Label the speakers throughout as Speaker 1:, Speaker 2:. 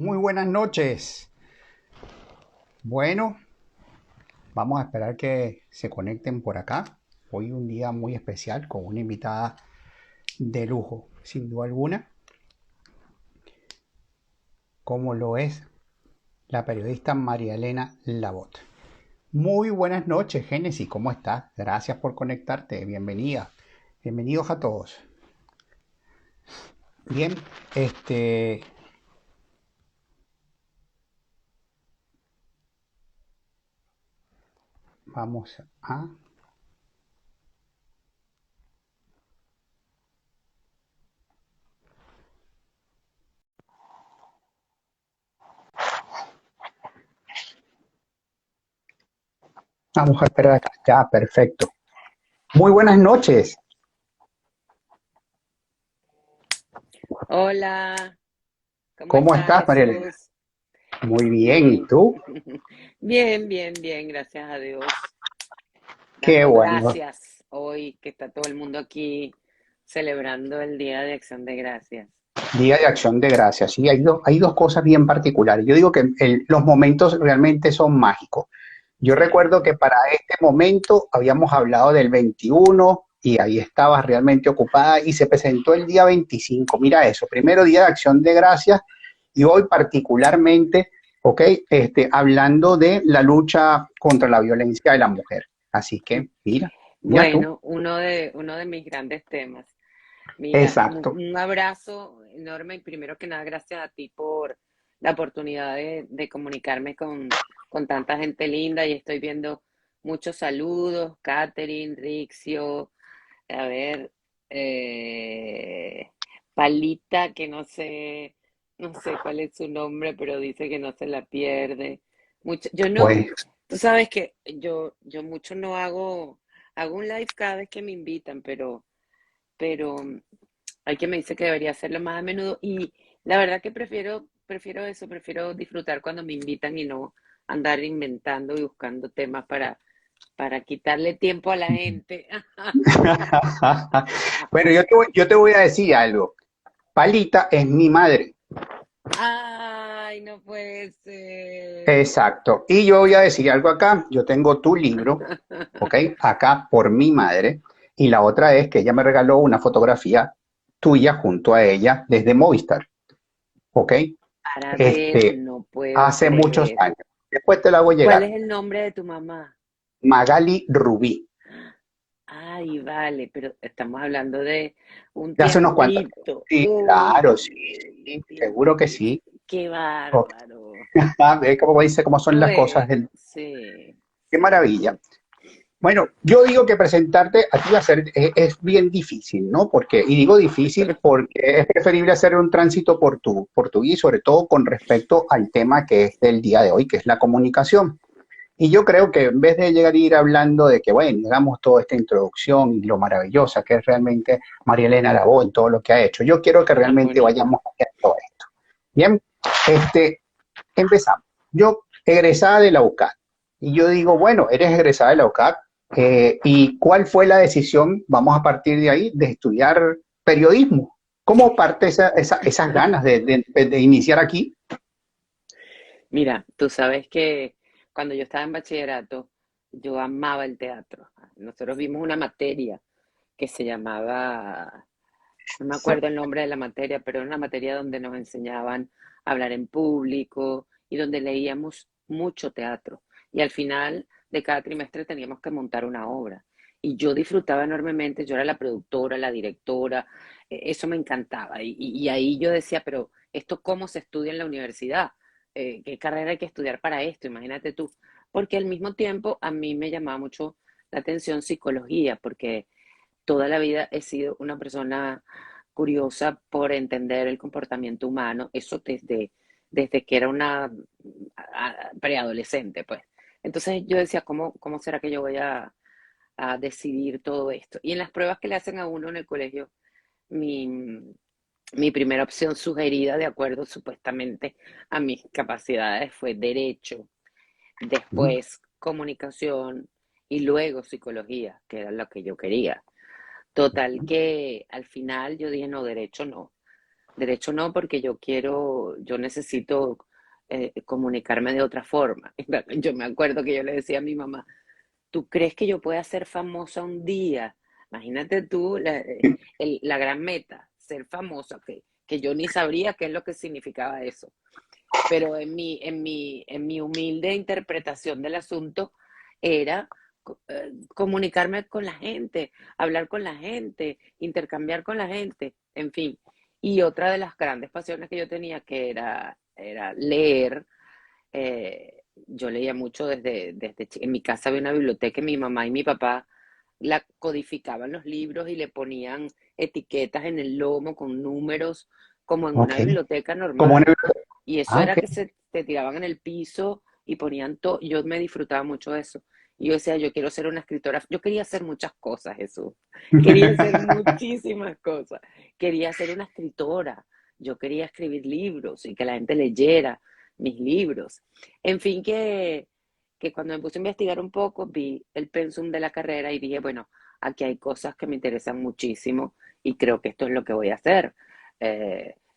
Speaker 1: Muy buenas noches. Bueno, vamos a esperar que se conecten por acá. Hoy un día muy especial con una invitada de lujo, sin duda alguna, como lo es la periodista María Elena Labot. Muy buenas noches, Génesis, ¿cómo estás? Gracias por conectarte, bienvenida. Bienvenidos a todos. Bien, este, vamos a vamos a esperar acá. Ya, perfecto. Muy buenas noches.
Speaker 2: Hola, ¿cómo
Speaker 1: ¿Cómo
Speaker 2: estás,
Speaker 1: estás, María Elena?
Speaker 2: Jesús?
Speaker 1: Muy bien, ¿y
Speaker 2: Bien,
Speaker 1: tú?
Speaker 2: bien, bien, bien, gracias a Dios.
Speaker 1: Qué
Speaker 2: Dando
Speaker 1: bueno.
Speaker 2: gracias hoy que está todo el mundo aquí celebrando el Día de Acción de Gracias.
Speaker 1: Día de Acción de Gracias. Sí, hay dos cosas bien particulares. Yo digo que los momentos realmente son mágicos. Yo
Speaker 2: Sí.
Speaker 1: recuerdo que para este momento habíamos hablado del 21 y ahí estabas realmente ocupada y se presentó el día 25. Mira eso, primero Día de Acción de Gracias y hoy particularmente, ¿ok? Hablando de la lucha contra la violencia de la mujer. Así que, mira tú.
Speaker 2: Bueno, uno de mis grandes temas. Mira,
Speaker 1: Exacto.
Speaker 2: un abrazo enorme y primero que nada, gracias a ti por la oportunidad de comunicarme con tanta gente linda y estoy viendo muchos saludos, Catherine, Rixio, a ver, eh, Palita, que no sé cuál es su nombre, pero dice que no se la pierde. Yo no,
Speaker 1: Pues
Speaker 2: tú sabes que yo mucho no hago un live cada vez que me invitan, pero hay quien me dice que debería hacerlo más a menudo y la verdad que prefiero eso, prefiero disfrutar cuando me invitan y no andar inventando y buscando temas para quitarle tiempo a la gente.
Speaker 1: bueno, yo te voy a decir algo. Palita es mi madre.
Speaker 2: Ay, no puede ser.
Speaker 1: Exacto. Y yo voy a decir algo acá. Yo tengo tu libro, ¿ok? Acá por mi madre. Y la otra es que ella me regaló una fotografía tuya junto a ella desde Movistar, ¿ok?
Speaker 2: Para ver,
Speaker 1: Este,
Speaker 2: no puedo
Speaker 1: hace muchos
Speaker 2: creer.
Speaker 1: años. Después te la voy a
Speaker 2: ¿Cuál
Speaker 1: llegar.
Speaker 2: es el nombre de tu mamá?
Speaker 1: Magali Rubí.
Speaker 2: Ay, vale, pero estamos hablando de un
Speaker 1: De hace unos cuantos años.
Speaker 2: tiempito.
Speaker 1: Sí, claro, sí,
Speaker 2: Uy,
Speaker 1: sí, seguro que
Speaker 2: tiempito.
Speaker 1: sí.
Speaker 2: Qué
Speaker 1: Ok.
Speaker 2: bárbaro.
Speaker 1: Ve cómo dice cómo son las cosas.
Speaker 2: Bueno, sí,
Speaker 1: Qué
Speaker 2: sí,
Speaker 1: maravilla.
Speaker 2: sí.
Speaker 1: Bueno, yo digo que presentarte a ti va a ser, es bien difícil, ¿no? Porque, y digo difícil porque es preferible hacer un tránsito por tu vida y sobre todo con respecto al tema que es del día de hoy, que es la comunicación. Y yo creo que en vez de llegar a ir hablando de que, bueno, hagamos toda esta introducción y lo maravillosa que es realmente María Elena Labo en todo lo que ha hecho, yo quiero que
Speaker 2: Tan
Speaker 1: realmente
Speaker 2: bonito.
Speaker 1: vayamos a todo esto. Bien, este, empezamos. Yo, egresada de la UCAD, y yo digo, bueno, eres egresada de la UCAD, ¿y cuál fue la decisión, vamos a partir de ahí, de estudiar periodismo? ¿Cómo parte esas ganas de iniciar aquí?
Speaker 2: Mira, tú sabes que cuando yo estaba en bachillerato, yo amaba el teatro. Nosotros vimos una materia que se llamaba, no me acuerdo el nombre de la materia, pero era una materia donde nos enseñaban a hablar en público y donde leíamos mucho teatro. Y al final de cada trimestre teníamos que montar una obra. Y yo disfrutaba enormemente, yo era la productora, la directora, eso me encantaba. Y ahí yo decía, pero ¿esto cómo se estudia en la universidad? ¿Qué carrera hay que estudiar para esto? Imagínate tú. Porque al mismo tiempo a mí me llamaba mucho la atención psicología, porque toda la vida he sido una persona curiosa por entender el comportamiento humano, eso desde que era una preadolescente, pues. Entonces yo decía, ¿cómo será que yo voy a decidir todo esto? Y en las pruebas que le hacen a uno en el colegio, mi, mi primera opción sugerida, de acuerdo supuestamente a mis capacidades, fue derecho, después comunicación y luego psicología, que era lo que yo quería. Total que al final yo dije, no, derecho no. Derecho no, porque yo necesito comunicarme de otra forma. Yo me acuerdo que yo le decía a mi mamá, ¿tú crees que yo pueda ser famosa un día? Imagínate tú la gran meta, ser famosa, que yo ni sabría qué es lo que significaba eso. Pero en mi humilde interpretación del asunto era comunicarme con la gente, hablar con la gente, intercambiar con la gente, en fin. Y otra de las grandes pasiones que yo tenía, que era leer, yo leía mucho en mi casa había una biblioteca y mi mamá y mi papá la codificaban los libros y le ponían etiquetas en el lomo con números, como en
Speaker 1: Ok.
Speaker 2: una biblioteca
Speaker 1: Como en
Speaker 2: normal. Y eso
Speaker 1: Ah,
Speaker 2: era
Speaker 1: ok.
Speaker 2: que se tiraban en el piso y ponían todo. Yo me disfrutaba mucho de eso. Y yo decía, yo quiero ser una escritora. Yo quería hacer muchas cosas, Jesús. Quería hacer muchísimas cosas. Quería ser una escritora. Yo quería escribir libros y que la gente leyera mis libros. En fin, que cuando me puse a investigar un poco, vi el pensum de la carrera y dije, bueno, aquí hay cosas que me interesan muchísimo y creo que esto es lo que voy a hacer.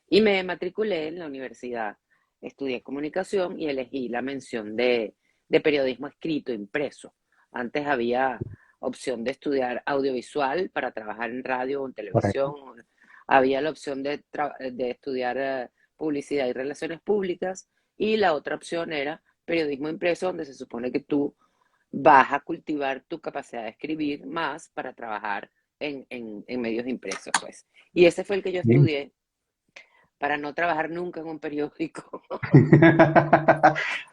Speaker 2: Y me matriculé en la universidad, estudié comunicación y elegí la mención de periodismo escrito, impreso. Antes había opción de estudiar audiovisual para trabajar en radio o en televisión.
Speaker 1: Correcto.
Speaker 2: Había la opción de estudiar publicidad y relaciones públicas y la otra opción era periodismo impreso, donde se supone que tú vas a cultivar tu capacidad de escribir más para trabajar en medios impresos, pues. Y ese fue el que yo
Speaker 1: Bien.
Speaker 2: estudié para no trabajar nunca en un periódico.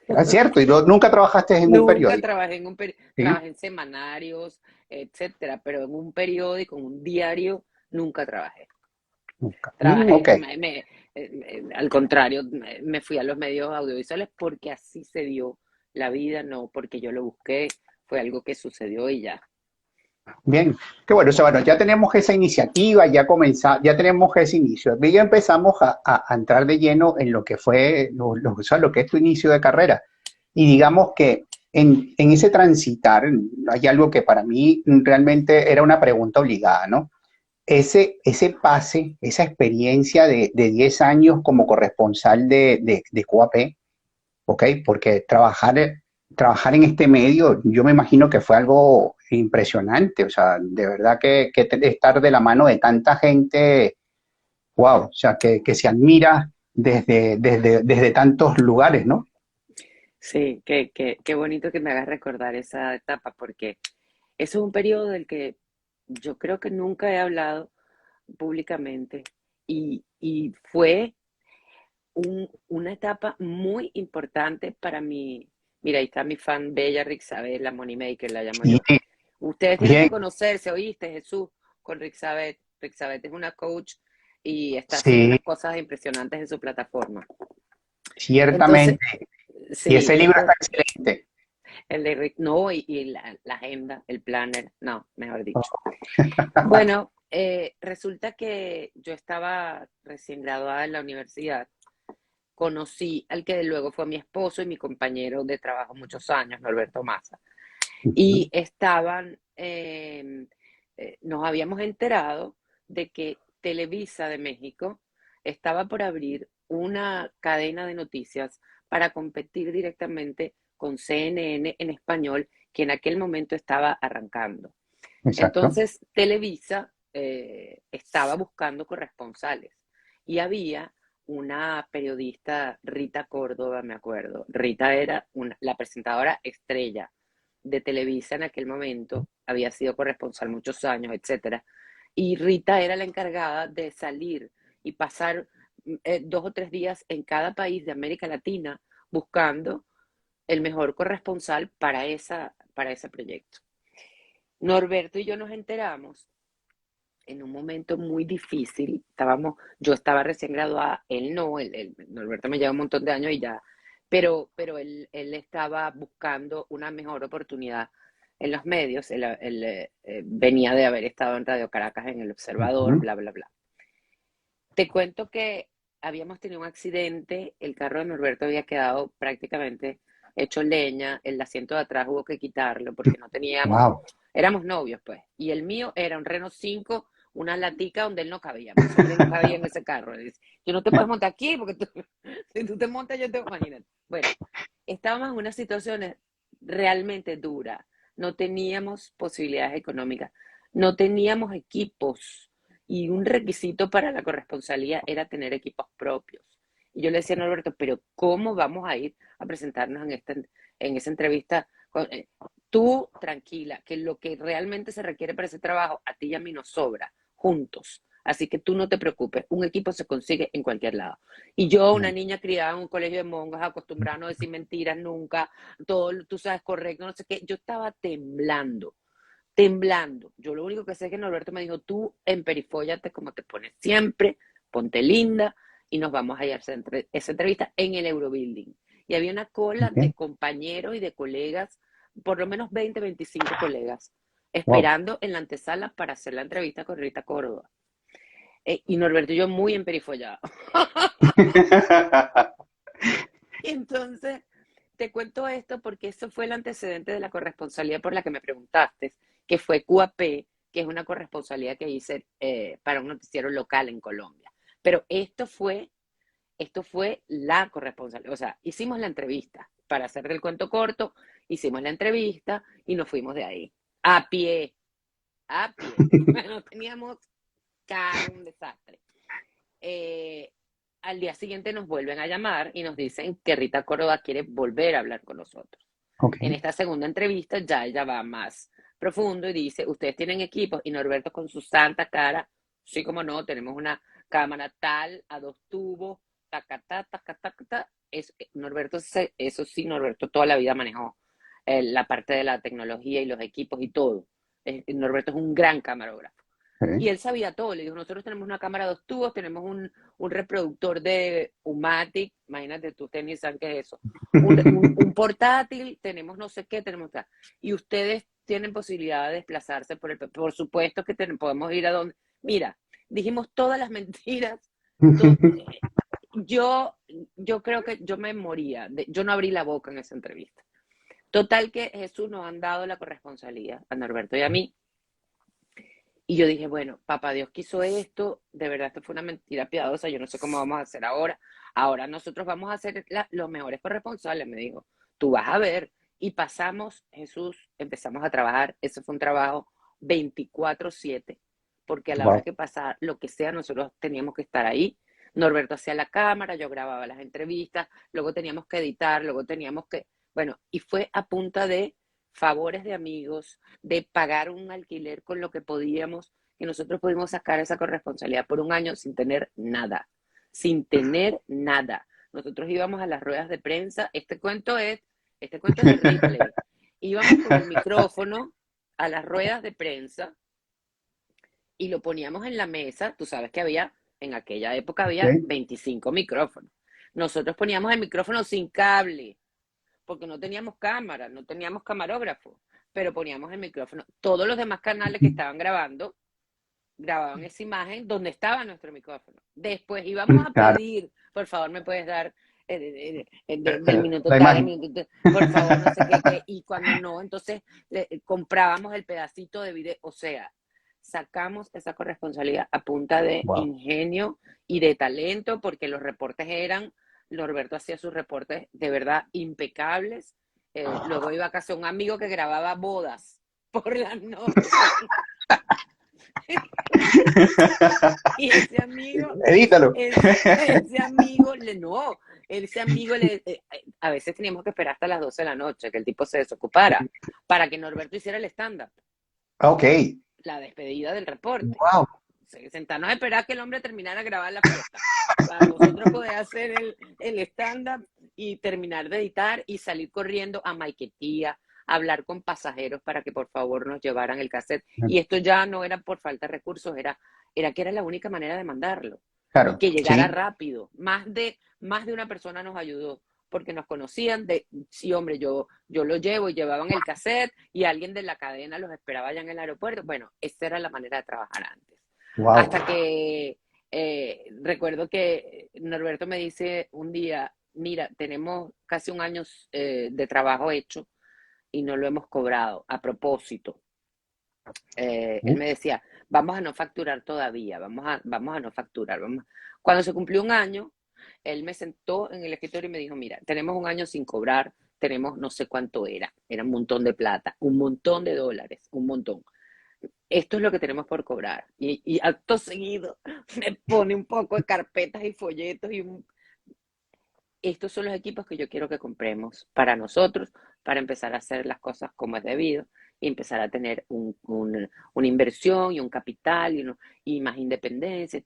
Speaker 1: Es cierto, y nunca trabajaste en un
Speaker 2: Nunca
Speaker 1: periódico.
Speaker 2: trabajé
Speaker 1: ¿Sí?
Speaker 2: trabajé en semanarios, etcétera, pero en un periódico, en un diario, nunca trabajé.
Speaker 1: Nunca.
Speaker 2: Trabajé,
Speaker 1: Ok.
Speaker 2: al contrario, me fui a los medios audiovisuales porque así se dio la vida, no porque yo lo busqué, fue algo que sucedió y ya.
Speaker 1: Bien, qué bueno, o sea, bueno, ya tenemos esa iniciativa, ya comenzamos, ya tenemos ese inicio. Y ya empezamos a entrar de lleno en lo que fue, o sea, lo que es tu inicio de carrera. Y digamos que en ese transitar hay algo que para mí realmente era una pregunta obligada, ¿no? Ese pase, esa experiencia de 10 años como corresponsal de QAP, ¿ok? Porque trabajar en este medio, yo me imagino que fue algo impresionante, o sea, de verdad que estar de la mano de tanta gente, wow, o sea, que se admira desde tantos lugares, ¿no?
Speaker 2: Sí, qué bonito que me hagas recordar esa etapa porque eso es un periodo del que yo creo que nunca he hablado públicamente y fue una etapa muy importante para mí. Mira, ahí está mi fan bella, Rixabel, la Moneymaker, la llamo
Speaker 1: Sí,
Speaker 2: yo. Ustedes tienen
Speaker 1: bien,
Speaker 2: que conocerse, ¿oíste, Jesús? Con Rixabel. Rixabel es una coach y está haciendo
Speaker 1: sí,
Speaker 2: unas cosas impresionantes en su plataforma. Entonces,
Speaker 1: ciertamente. Y
Speaker 2: sí,
Speaker 1: ese libro está
Speaker 2: entonces,
Speaker 1: excelente.
Speaker 2: el de no, y la agenda, el planner, no, mejor dicho. Bueno, resulta que yo estaba recién graduada en la universidad, conocí al que luego fue mi esposo y mi compañero de trabajo muchos años, Norberto Massa, y nos habíamos enterado de que Televisa de México estaba por abrir una cadena de noticias para competir directamente con CNN en español, que en aquel momento estaba arrancando.
Speaker 1: Exacto.
Speaker 2: Entonces, Televisa estaba buscando corresponsales y había una periodista, Rita Córdoba, me acuerdo. Rita era la presentadora estrella de Televisa en aquel momento, había sido corresponsal muchos años, etcétera. Y Rita era la encargada de salir y pasar 2 o 3 días en cada país de América Latina buscando el mejor corresponsal para ese proyecto. Norberto y yo nos enteramos en un momento muy difícil. Yo estaba recién graduada, él no, Norberto me lleva un montón de años y ya, pero él estaba buscando una mejor oportunidad en los medios. Él venía de haber estado en Radio Caracas en El Observador,
Speaker 1: Ujú.
Speaker 2: bla, bla, bla. Te cuento que habíamos tenido un accidente, el carro de Norberto había quedado prácticamente hecho leña, el asiento de atrás hubo que quitarlo porque no teníamos,
Speaker 1: Wow.
Speaker 2: éramos novios pues, y el mío era un Renault 5 una latica donde él no cabía. Mi suegro no cabía en ese carro. Le dice, yo no te puedes montar aquí porque tú, si tú te montas yo te imagínate. Bueno, estábamos en unas situaciones realmente duras. No teníamos posibilidades económicas, no teníamos equipos y un requisito para la corresponsalía era tener equipos propios. Y yo le decía a Norberto, pero ¿cómo vamos a ir a presentarnos en esa entrevista? Tú tranquila, que lo que realmente se requiere para ese trabajo a ti y a mí nos sobra, juntos. Así que tú no te preocupes, un equipo se consigue en cualquier lado. Y yo, una niña criada en un colegio de monjas, acostumbrada a no decir mentiras nunca, todo, tú sabes, correcto, no sé qué, yo estaba temblando, temblando. Yo lo único que sé es que Norberto me dijo, tú emperifóllate como te pones siempre, ponte linda y nos vamos a ir a hacer esa entrevista en el Eurobuilding. Y había una cola de
Speaker 1: Ok.
Speaker 2: compañeros y de colegas, por lo menos 20, 25 colegas,
Speaker 1: Wow.
Speaker 2: esperando en la antesala para hacer la entrevista con Rita Córdoba. Y Norberto y yo muy emperifollados. Y entonces, te cuento esto porque eso fue el antecedente de la corresponsalía por la que me preguntaste, que fue QAP, que es una corresponsalía que hice para un noticiero local en Colombia. Pero esto fue la corresponsalía. O sea, hicimos la entrevista. Para hacer el cuento corto, hicimos la entrevista y nos fuimos de ahí. A pie, a pie. No teníamos carro, un desastre. Eh, Al día siguiente nos vuelven a llamar y nos dicen que Rita Córdoba quiere volver a hablar con nosotros.
Speaker 1: Ok.
Speaker 2: En esta segunda entrevista ya ella va más profundo y dice, ustedes tienen equipos y Norberto con su santa cara, sí como no, tenemos una cámara tal, a 2 tubos, tacatá, tacatá, tacatá. Norberto, eso sí, Norberto toda la vida manejó la parte de la tecnología y los equipos y todo. Norberto es un gran camarógrafo. Y
Speaker 1: Ok.
Speaker 2: él sabía todo, le dijo, nosotros tenemos una cámara 2 tubos, tenemos un reproductor de Umatic, imagínate tú, ustedes ni saben qué es eso, un portátil, tenemos no sé qué, tenemos tal. Y ustedes tienen posibilidad de desplazarse por supuesto que podemos ir a donde, mira, dijimos todas las mentiras, to, yo, yo creo que yo me moría, yo no abrí la boca en esa entrevista. Total que Jesús nos han dado la corresponsalía a Norberto y a mí, y yo dije, bueno, papá Dios quiso esto, de verdad esto fue una mentira piadosa, yo no sé cómo vamos a hacer ahora. Ahora nosotros vamos a ser los mejores corresponsales, me dijo. Tú vas a ver. Y pasamos, Jesús, empezamos a trabajar. Eso fue un trabajo 24/7, porque a la hora
Speaker 1: Wow.
Speaker 2: que pasara lo que sea, nosotros teníamos que estar ahí. Norberto hacía la cámara, yo grababa las entrevistas, luego teníamos que editar, luego teníamos que, bueno, y fue a punta de favores de amigos, de pagar un alquiler con lo que podíamos, que nosotros pudimos sacar esa corresponsabilidad por un año sin tener nada, sin tener nada. Nosotros íbamos a las ruedas de prensa, este cuento es de Ripley, íbamos con el micrófono a las ruedas de prensa y lo poníamos en la mesa, tú sabes que en aquella época había
Speaker 1: Ok.
Speaker 2: 25 micrófonos. Nosotros poníamos el micrófono sin cable, porque no teníamos cámara, no teníamos camarógrafo, pero poníamos el micrófono. Todos los demás canales que estaban grabando, grababan esa imagen donde estaba nuestro micrófono. Después íbamos a
Speaker 1: Claro.
Speaker 2: pedir, por favor, me puedes dar del minuto
Speaker 1: La
Speaker 2: tal,
Speaker 1: imagen.
Speaker 2: por favor, no sé qué, y cuando no, entonces comprábamos el pedacito de video, o sea, sacamos esa corresponsabilidad a punta de
Speaker 1: Wow.
Speaker 2: ingenio y de talento, porque los reportes Norberto hacía sus reportes de verdad impecables. Luego iba a casa un amigo que grababa bodas por la noche. Y
Speaker 1: Edítalo.
Speaker 2: ese amigo, no, ese amigo, a veces teníamos que esperar hasta las 12 de la noche que el tipo se desocupara para que Norberto hiciera el stand-up,
Speaker 1: Ok.
Speaker 2: la despedida del reporte.
Speaker 1: Wow.
Speaker 2: Sentarnos a esperar que el hombre terminara de grabar la fiesta, para nosotros poder hacer el stand-up y terminar de editar y salir corriendo a Maiquetía, a hablar con pasajeros para que por favor nos llevaran el cassette. Y esto ya no era por falta de recursos, era que era la única manera de mandarlo y
Speaker 1: Claro.
Speaker 2: que llegara
Speaker 1: Sí.
Speaker 2: rápido. Más de una persona nos ayudó porque nos conocían sí, hombre, yo lo llevo y llevaban el cassette y alguien de la cadena los esperaba allá en el aeropuerto. Bueno, esa era la manera de trabajar antes.
Speaker 1: Wow.
Speaker 2: Hasta que recuerdo que Norberto me dice un día, mira, tenemos casi un año de trabajo hecho y no lo hemos cobrado. A propósito, él me decía, vamos a no facturar todavía, vamos a no facturar. Cuando se cumplió un año, él me sentó en el escritorio y me dijo, mira, tenemos un año sin cobrar, tenemos no sé cuánto era un montón de plata, un montón de dólares, un montón. Esto es lo que tenemos por cobrar. Y acto seguido me pone un poco de carpetas y folletos estos son los equipos que yo quiero que compremos para nosotros, para empezar a hacer las cosas como es debido y empezar a tener una inversión y un capital y más independencia.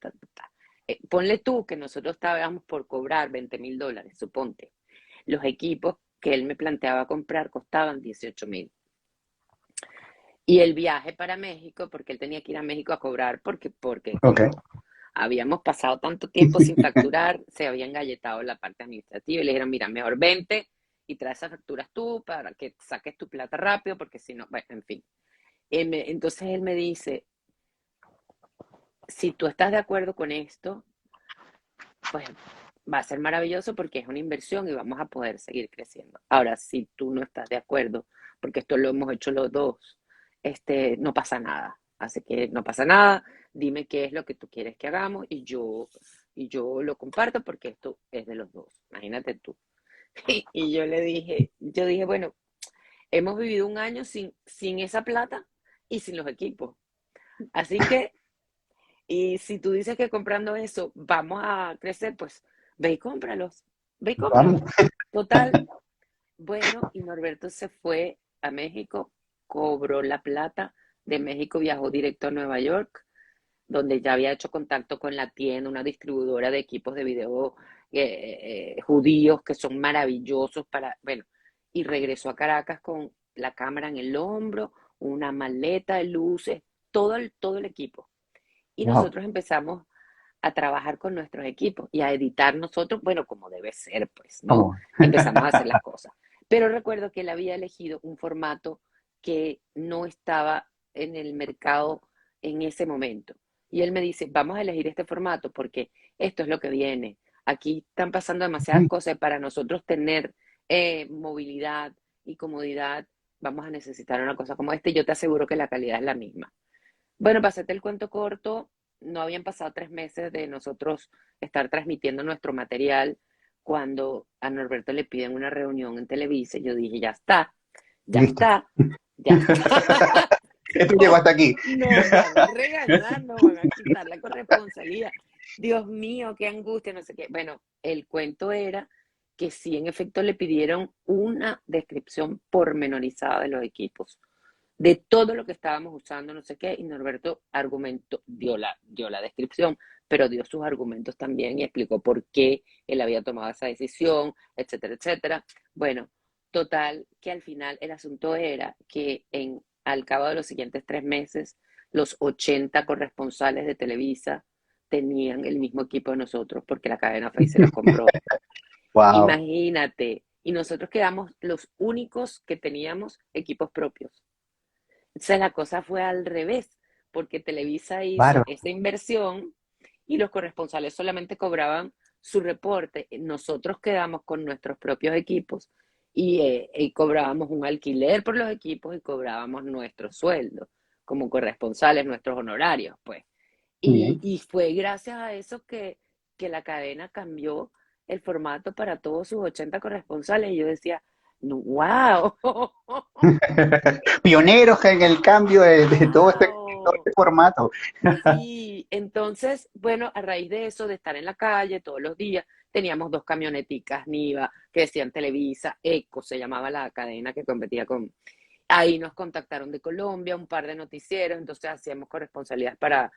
Speaker 2: Ponle tú que nosotros estábamos por cobrar $20,000, suponte. Los equipos que él me planteaba comprar costaban 18,000. Y el viaje para México, porque él tenía que ir a México a cobrar, porque
Speaker 1: Ok.
Speaker 2: como habíamos pasado tanto tiempo sin facturar, se había engalletado la parte administrativa y le dijeron, mira, mejor vente y trae esas facturas tú para que saques tu plata rápido, porque si no, bueno, en fin. Entonces él me dice, si tú estás de acuerdo con esto, pues va a ser maravilloso porque es una inversión y vamos a poder seguir creciendo. Ahora, si tú no estás de acuerdo, porque esto lo hemos hecho los dos, no pasa nada. Así que no pasa nada, dime qué es lo que tú quieres que hagamos y yo lo comparto porque esto es de los dos. Imagínate tú. Y yo dije, bueno, hemos vivido un año sin esa plata y sin los equipos. Así que, y si tú dices que comprando eso vamos a crecer, pues ve y cómpralos, ve y
Speaker 1: Vamos.
Speaker 2: cómpralos. Total, bueno, y Norberto se fue a México, cobró la plata, de México viajó directo a Nueva York, donde ya había hecho contacto con la tienda, una distribuidora de equipos de video judíos que son maravillosos bueno, y regresó a Caracas con la cámara en el hombro, una maleta de luces, todo el equipo. Y
Speaker 1: Wow.
Speaker 2: nosotros empezamos a trabajar con nuestros equipos y a editar nosotros, bueno, como debe ser, pues, ¿no?
Speaker 1: Vamos.
Speaker 2: Empezamos a hacer las cosas. Pero recuerdo que él había elegido un formato que no estaba en el mercado en ese momento. Y él me dice, vamos a elegir este formato porque esto es lo que viene. Aquí están pasando demasiadas cosas y para nosotros tener movilidad y comodidad, vamos a necesitar una cosa como esta y yo te aseguro que la calidad es la misma. Bueno, para hacerte el cuento corto, no habían pasado 3 meses de nosotros estar transmitiendo nuestro material cuando a Norberto le piden una reunión en Televisa. Y yo dije, ya está, ya
Speaker 1: Listo.
Speaker 2: está, ya está.
Speaker 1: Esto llegó hasta aquí.
Speaker 2: Nos van a regañar, nos van a quitar la corresponsalía. Dios mío, qué angustia, no sé qué. Bueno, el cuento era que sí, en efecto, le pidieron una descripción pormenorizada de los equipos de todo lo que estábamos usando, no sé qué, y Norberto dio la descripción, pero dio sus argumentos también y explicó por qué él había tomado esa decisión, etcétera, etcétera. Bueno, total, que al final el asunto era que al cabo de los siguientes 3 meses, los 80 corresponsales de Televisa tenían el mismo equipo de nosotros porque la cadena Face se los compró.
Speaker 1: Wow.
Speaker 2: Imagínate, y nosotros quedamos los únicos que teníamos equipos propios. Entonces la cosa fue al revés, porque Televisa hizo
Speaker 1: Bárbaro.
Speaker 2: esa inversión y los corresponsales solamente cobraban su reporte. Nosotros quedamos con nuestros propios equipos y cobrábamos un alquiler por los equipos y cobrábamos nuestro sueldo como corresponsales, nuestros honorarios, pues. Y,
Speaker 1: Bien.
Speaker 2: y fue gracias a eso que la cadena cambió el formato para todos sus 80 corresponsales. Y yo decía, wow,
Speaker 1: Pioneros en el cambio de todo
Speaker 2: wow.
Speaker 1: este formato.
Speaker 2: Sí, entonces, bueno, a raíz de eso, de estar en la calle todos los días, teníamos dos camioneticas Niva que decían Televisa, Eco se llamaba la cadena que competía con. Ahí nos contactaron de Colombia, un par de noticieros, entonces hacíamos corresponsalías para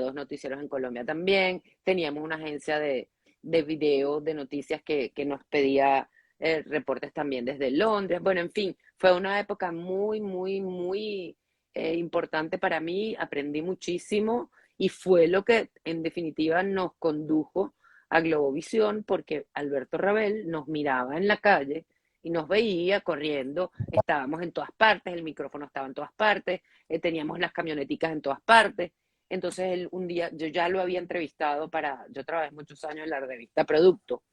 Speaker 2: dos noticieros en Colombia también. Teníamos una agencia de video, de noticias que nos pedía reportes también desde Londres. Bueno, en fin, fue una época muy, muy, muy importante para mí. Aprendí muchísimo y fue lo que en definitiva nos condujo a Globovisión porque Alberto Rabel nos miraba en la calle y nos veía corriendo, estábamos en todas partes, el micrófono estaba en todas partes, teníamos las camioneticas en todas partes. Entonces él un día, yo ya lo había entrevistado yo trabajé muchos años en la revista Producto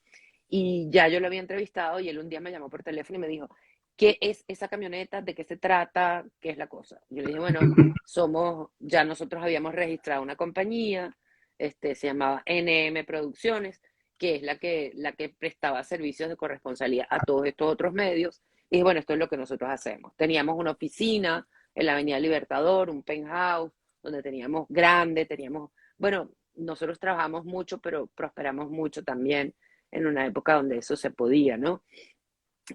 Speaker 2: y ya yo lo había entrevistado y él un día me llamó por teléfono y me dijo, ¿qué es esa camioneta? ¿De qué se trata? ¿Qué es la cosa? Yo le dije, bueno, ya nosotros habíamos registrado una compañía, se llamaba NM Producciones, que es la que prestaba servicios de corresponsalía a todos estos otros medios. Y dije, bueno, esto es lo que nosotros hacemos. Teníamos una oficina en la Avenida Libertador, un penthouse, donde teníamos grande, bueno, nosotros trabajamos mucho, pero prosperamos mucho también en una época donde eso se podía, ¿no?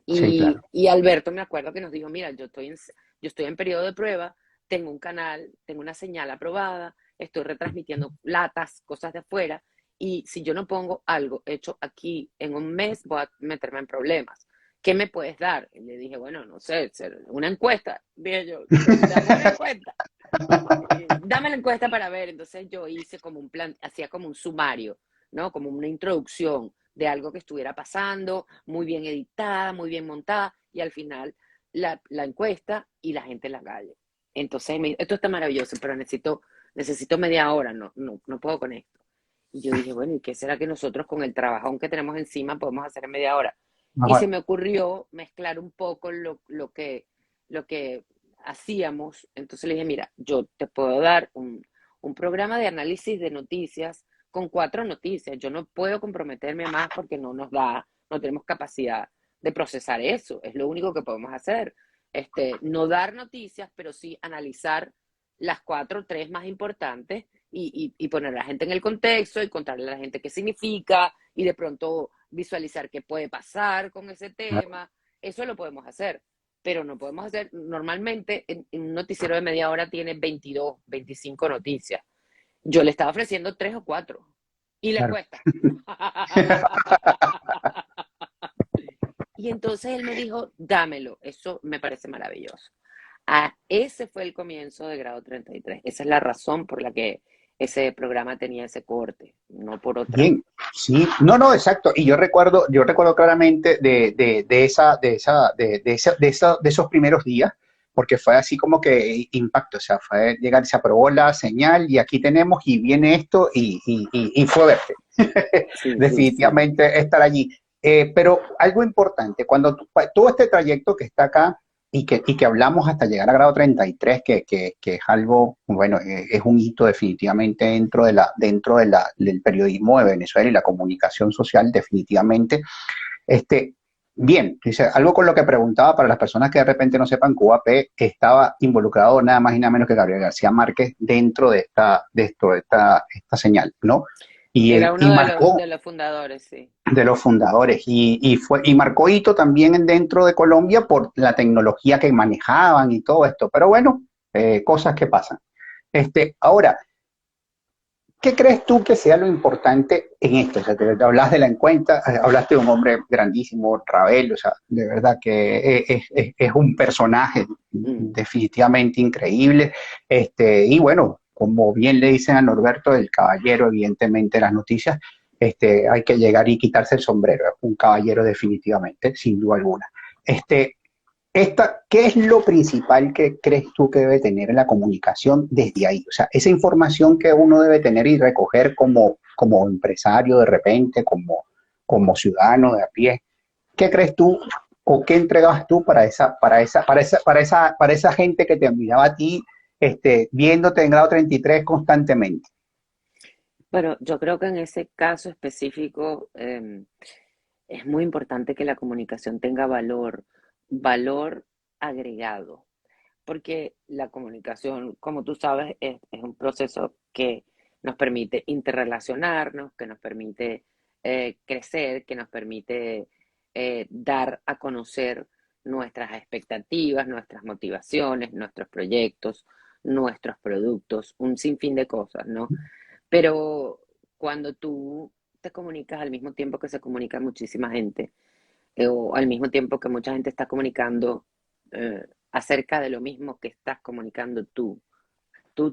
Speaker 1: Sí, claro.
Speaker 2: Y Alberto me acuerdo que nos dijo, mira, yo estoy en periodo de prueba, tengo un canal, tengo una señal aprobada, estoy retransmitiendo latas, cosas de afuera, y si yo no pongo algo hecho aquí en un mes, voy a meterme en problemas. ¿Qué me puedes dar? Y le dije, bueno, no sé, una encuesta. Dije yo, dame una encuesta. Dame la encuesta para ver. Entonces yo hice como un plan, hacía como un sumario, ¿no? Como una introducción de algo que estuviera pasando, muy bien editada, muy bien montada, y al final la encuesta y la gente en la calle. Entonces, esto está maravilloso, pero necesito media hora, no puedo con esto. Y yo dije, bueno, ¿y qué será que nosotros con el trabajón que tenemos encima podemos hacer en media hora? Y se
Speaker 1: Mejor.
Speaker 2: me ocurrió mezclar un poco lo que hacíamos. Entonces le dije, mira, yo te puedo dar un programa de análisis de noticias con 4 noticias. Yo no puedo comprometerme más porque no tenemos capacidad de procesar eso. Es lo único que podemos hacer. No dar noticias, pero sí analizar las 4, 3 más importantes y poner a la gente en el contexto y contarle a la gente qué significa y de pronto visualizar qué puede pasar con ese tema. Eso lo podemos hacer, pero no podemos hacer, normalmente en un noticiero de media hora tiene 22, 25 noticias. Yo le estaba ofreciendo 3 o 4 y le
Speaker 1: Claro.
Speaker 2: cuesta. Y entonces él me dijo, dámelo, eso me parece maravilloso. Ese fue el comienzo de Grado 33. Esa es la razón por la que ese programa tenía ese corte, no por otra.
Speaker 1: Bien, sí, no, no, exacto. Y yo recuerdo claramente de esos primeros días, porque fue así como que impacto, o sea, fue llegar, se aprobó la señal y aquí tenemos y viene esto y fue verte.
Speaker 2: Sí, sí, sí.
Speaker 1: Definitivamente estar allí. Pero algo importante, cuando todo este trayecto que está acá y que hablamos hasta llegar a grado 33, que es algo, bueno, es un hito definitivamente del periodismo de Venezuela y la comunicación social, definitivamente. Este, bien, dice, algo con lo que preguntaba para las personas que de repente no sepan, QAP estaba involucrado nada más y nada menos que Gabriel García Márquez dentro de esta señal, ¿no?
Speaker 2: Era
Speaker 1: Y
Speaker 2: uno de los,
Speaker 1: marcó
Speaker 2: de los fundadores, sí.
Speaker 1: de los fundadores y marcó hito también dentro de Colombia por la tecnología que manejaban y todo esto. Pero bueno, cosas que pasan. Ahora, ¿qué crees tú que sea lo importante en esto? O sea, te hablas de la encuesta, hablaste de un hombre grandísimo, Ravel, o sea, de verdad que es un personaje
Speaker 2: Mm.
Speaker 1: definitivamente increíble. Y bueno, como bien le dicen a Norberto, el caballero, evidentemente, en las noticias, hay que llegar y quitarse el sombrero, es un caballero definitivamente, sin duda alguna. Este, ¿Qué es lo principal que crees tú que debe tener la comunicación desde ahí? O sea, esa información que uno debe tener y recoger como empresario de repente, como ciudadano de a pie. ¿Qué crees tú o qué entregas tú para esa gente que te admiraba a ti, viéndote en grado 33 constantemente?
Speaker 2: Bueno, yo creo que en ese caso específico es muy importante que la comunicación tenga valor agregado, porque la comunicación, como tú sabes, es un proceso que nos permite interrelacionarnos, que nos permite crecer, que nos permite dar a conocer nuestras expectativas, nuestras motivaciones, nuestros proyectos, nuestros productos, un sinfín de cosas, ¿no? Pero cuando tú te comunicas al mismo tiempo que se comunica muchísima gente, o al mismo tiempo que mucha gente está comunicando acerca de lo mismo que estás comunicando tú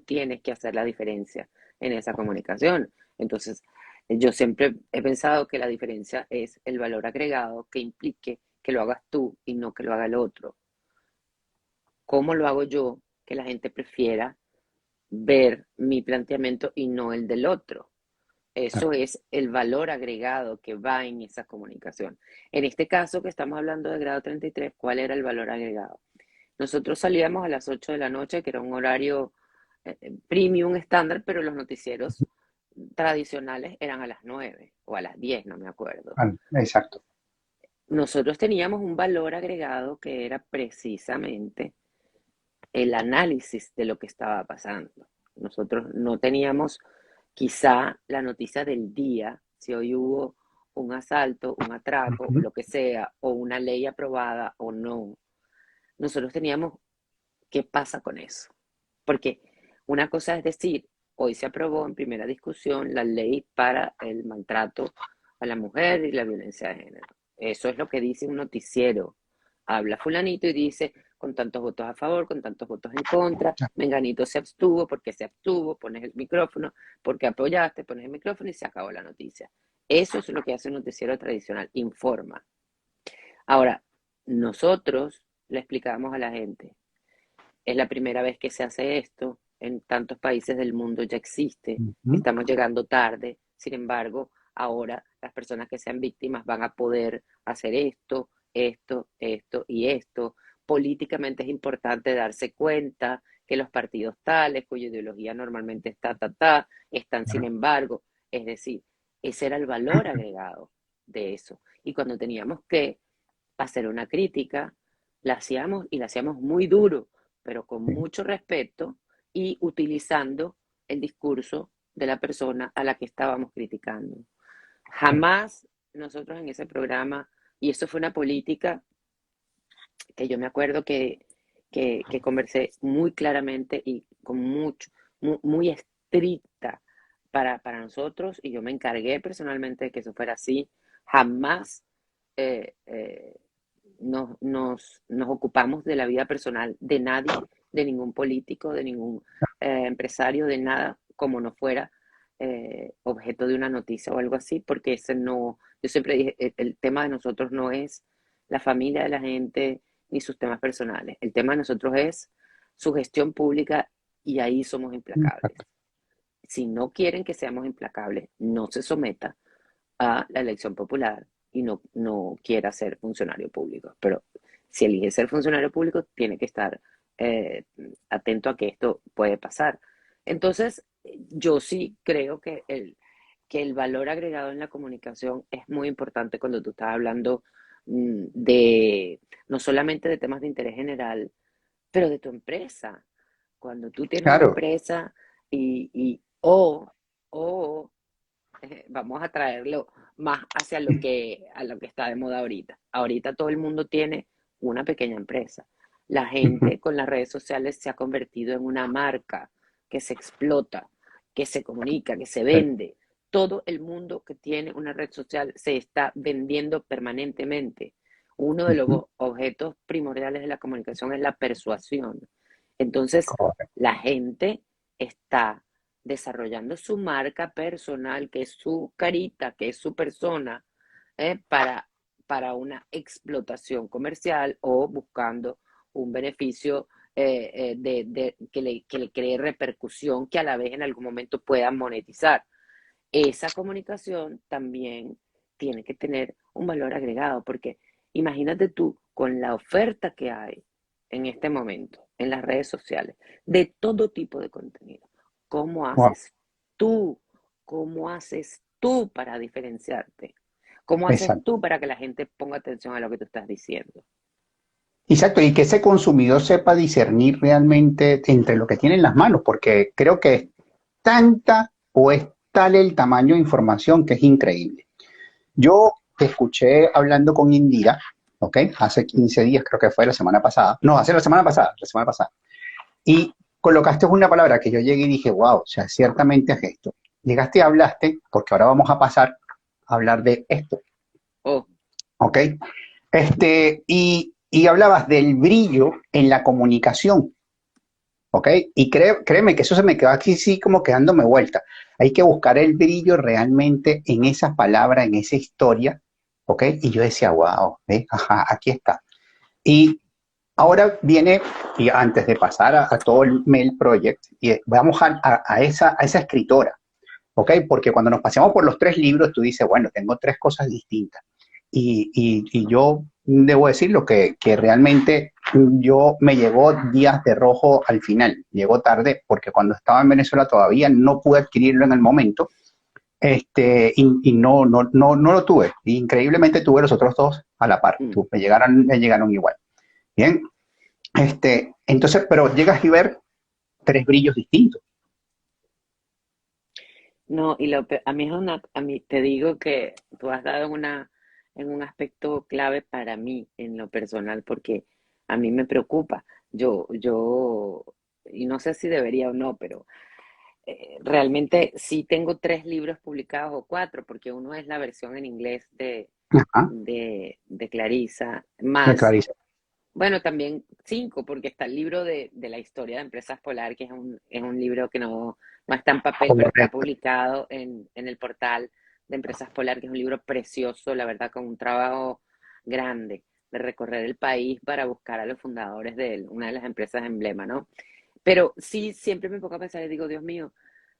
Speaker 2: tienes que hacer la diferencia en esa comunicación. Entonces, yo siempre he pensado que la diferencia es el valor agregado que implique que lo hagas tú y no que lo haga el otro. ¿Cómo lo hago yo que la gente prefiera ver mi planteamiento y no el del otro? Eso
Speaker 1: claro.
Speaker 2: es el valor agregado que va en esa comunicación. En este caso que estamos hablando de grado 33, ¿cuál era el valor agregado? Nosotros salíamos a las 8 de la noche, que era un horario premium estándar, pero los noticieros tradicionales eran a las 9 o a las 10, no me acuerdo.
Speaker 1: Exacto.
Speaker 2: Nosotros teníamos un valor agregado que era precisamente el análisis de lo que estaba pasando. Nosotros no teníamos quizá la noticia del día, si hoy hubo un asalto, un atraco, o
Speaker 1: Ujú.
Speaker 2: lo que sea, o una ley aprobada o no. Nosotros teníamos qué pasa con eso. Porque una cosa es decir, hoy se aprobó en primera discusión la ley para el maltrato a la mujer y la violencia de género. Eso es lo que dice un noticiero. Habla fulanito y dice, con tantos votos a favor, con tantos votos en contra, Menganito se abstuvo, porque se abstuvo, pones el micrófono, porque apoyaste, pones el micrófono y se acabó la noticia. Eso es lo que hace un noticiero tradicional, informa. Ahora, nosotros le explicamos a la gente, es la primera vez que se hace esto, en tantos países del mundo ya existe,
Speaker 1: Ujú.
Speaker 2: estamos llegando tarde, sin embargo, ahora las personas que sean víctimas van a poder hacer esto, esto y esto. Políticamente es importante darse cuenta que los partidos tales, cuya ideología normalmente está, están sin
Speaker 1: Claro.
Speaker 2: embargo, es decir, ese era el valor agregado de eso. Y cuando teníamos que hacer una crítica, la hacíamos y la hacíamos muy duro, pero con
Speaker 1: Sí.
Speaker 2: mucho respeto y utilizando el discurso de la persona a la que estábamos criticando.
Speaker 1: Sí.
Speaker 2: Jamás nosotros en ese programa, y eso fue una política que yo me acuerdo que conversé muy claramente y con mucho, muy estricta para nosotros, y yo me encargué personalmente de que eso fuera así. Jamás eh, eh, nos ocupamos de la vida personal de nadie, de ningún político, de ningún empresario, de nada, como no fuera objeto de una noticia o algo así, porque ese no, yo siempre dije, el tema de nosotros no es la familia de la gente ni sus temas personales. El tema de nosotros es su gestión pública y ahí somos implacables.
Speaker 1: Exacto.
Speaker 2: Si no quieren que seamos implacables, no se someta a la elección popular y no quiera ser funcionario público. Pero si elige ser funcionario público, tiene que estar eh, atento a que esto puede pasar. Entonces, yo sí creo que el valor agregado en la comunicación es muy importante cuando tú estás hablando de no solamente de temas de interés general, pero de tu empresa. Cuando tú tienes una
Speaker 1: Claro.
Speaker 2: empresa o vamos a traerlo más hacia a lo que está de moda ahorita. Ahorita todo el mundo tiene una pequeña empresa. La
Speaker 1: Ujú.
Speaker 2: gente con las redes sociales se ha convertido en una marca que se explota, que se comunica, que se
Speaker 1: Sí.
Speaker 2: vende. Todo el mundo que tiene una red social se está vendiendo permanentemente. Uno de los
Speaker 1: Ujú.
Speaker 2: objetos primordiales de la comunicación es la persuasión. Entonces,
Speaker 1: Correcto.
Speaker 2: la gente está desarrollando su marca personal, que es su carita, que es su persona, ¿eh? Para una explotación comercial o buscando un beneficio que le cree repercusión que a la vez en algún momento puedan monetizar. Esa comunicación también tiene que tener un valor agregado, porque imagínate tú con la oferta que hay en este momento en las redes sociales de todo tipo de contenido. ¿Cómo
Speaker 1: Wow.
Speaker 2: haces tú? ¿Cómo haces tú para diferenciarte? ¿Cómo haces
Speaker 1: Exacto.
Speaker 2: tú para que la gente ponga atención a lo que tú estás diciendo?
Speaker 1: Exacto, y que ese consumidor sepa discernir realmente entre lo que tiene en las manos, porque creo que es tanta o es tal el tamaño de información que es increíble. Yo te escuché hablando con Indira, ¿ok? Hace 15 días, creo que fue la semana pasada. No, hace la semana pasada. Y colocaste una palabra que yo llegué y dije, wow, o sea, ciertamente es esto. Llegaste y hablaste, porque ahora vamos a pasar a hablar de esto,
Speaker 2: Oh,
Speaker 1: ¿ok? Y hablabas del brillo en la comunicación, ¿ok? Y créeme que eso se me quedó aquí sí como quedándome vuelta. Hay que buscar el brillo realmente en esas palabras, en esa historia, ¿ok? Y yo decía, wow, ajá, aquí está. Y ahora viene, y antes de pasar a todo el Mail Project, y vamos a esa escritora. ¿ok? Porque cuando nos paseamos por los tres libros, tú dices, bueno, tengo tres cosas distintas. Y yo debo decir lo que realmente yo me llegó Días de Rojo al final, llegó tarde porque cuando estaba en Venezuela todavía no pude adquirirlo en el momento, y no lo tuve. Increíblemente tuve los otros dos a la par,
Speaker 2: Mm.
Speaker 1: me llegaron igual. Bien, entonces, pero llegas y ver tres brillos distintos.
Speaker 2: No, y a mí a mí te digo que tú has dado en un aspecto clave para mí en lo personal, porque a mí me preocupa. Yo, y no sé si debería o no, pero realmente sí tengo tres libros publicados o cuatro, porque uno es la versión en inglés
Speaker 1: Ajá,
Speaker 2: de Clarisa,
Speaker 1: de
Speaker 2: más,
Speaker 1: Clarice.
Speaker 2: bueno, también cinco, porque está el libro de la historia de Empresas Polar, que es un libro que no está en papel, pero está
Speaker 1: Correcto.
Speaker 2: publicado en el portal de Empresas Polar, que es un libro precioso, la verdad, con un trabajo grande de recorrer el país para buscar a los fundadores de una de las empresas emblema, ¿no? Pero sí, siempre me pongo a pensar y digo, Dios mío,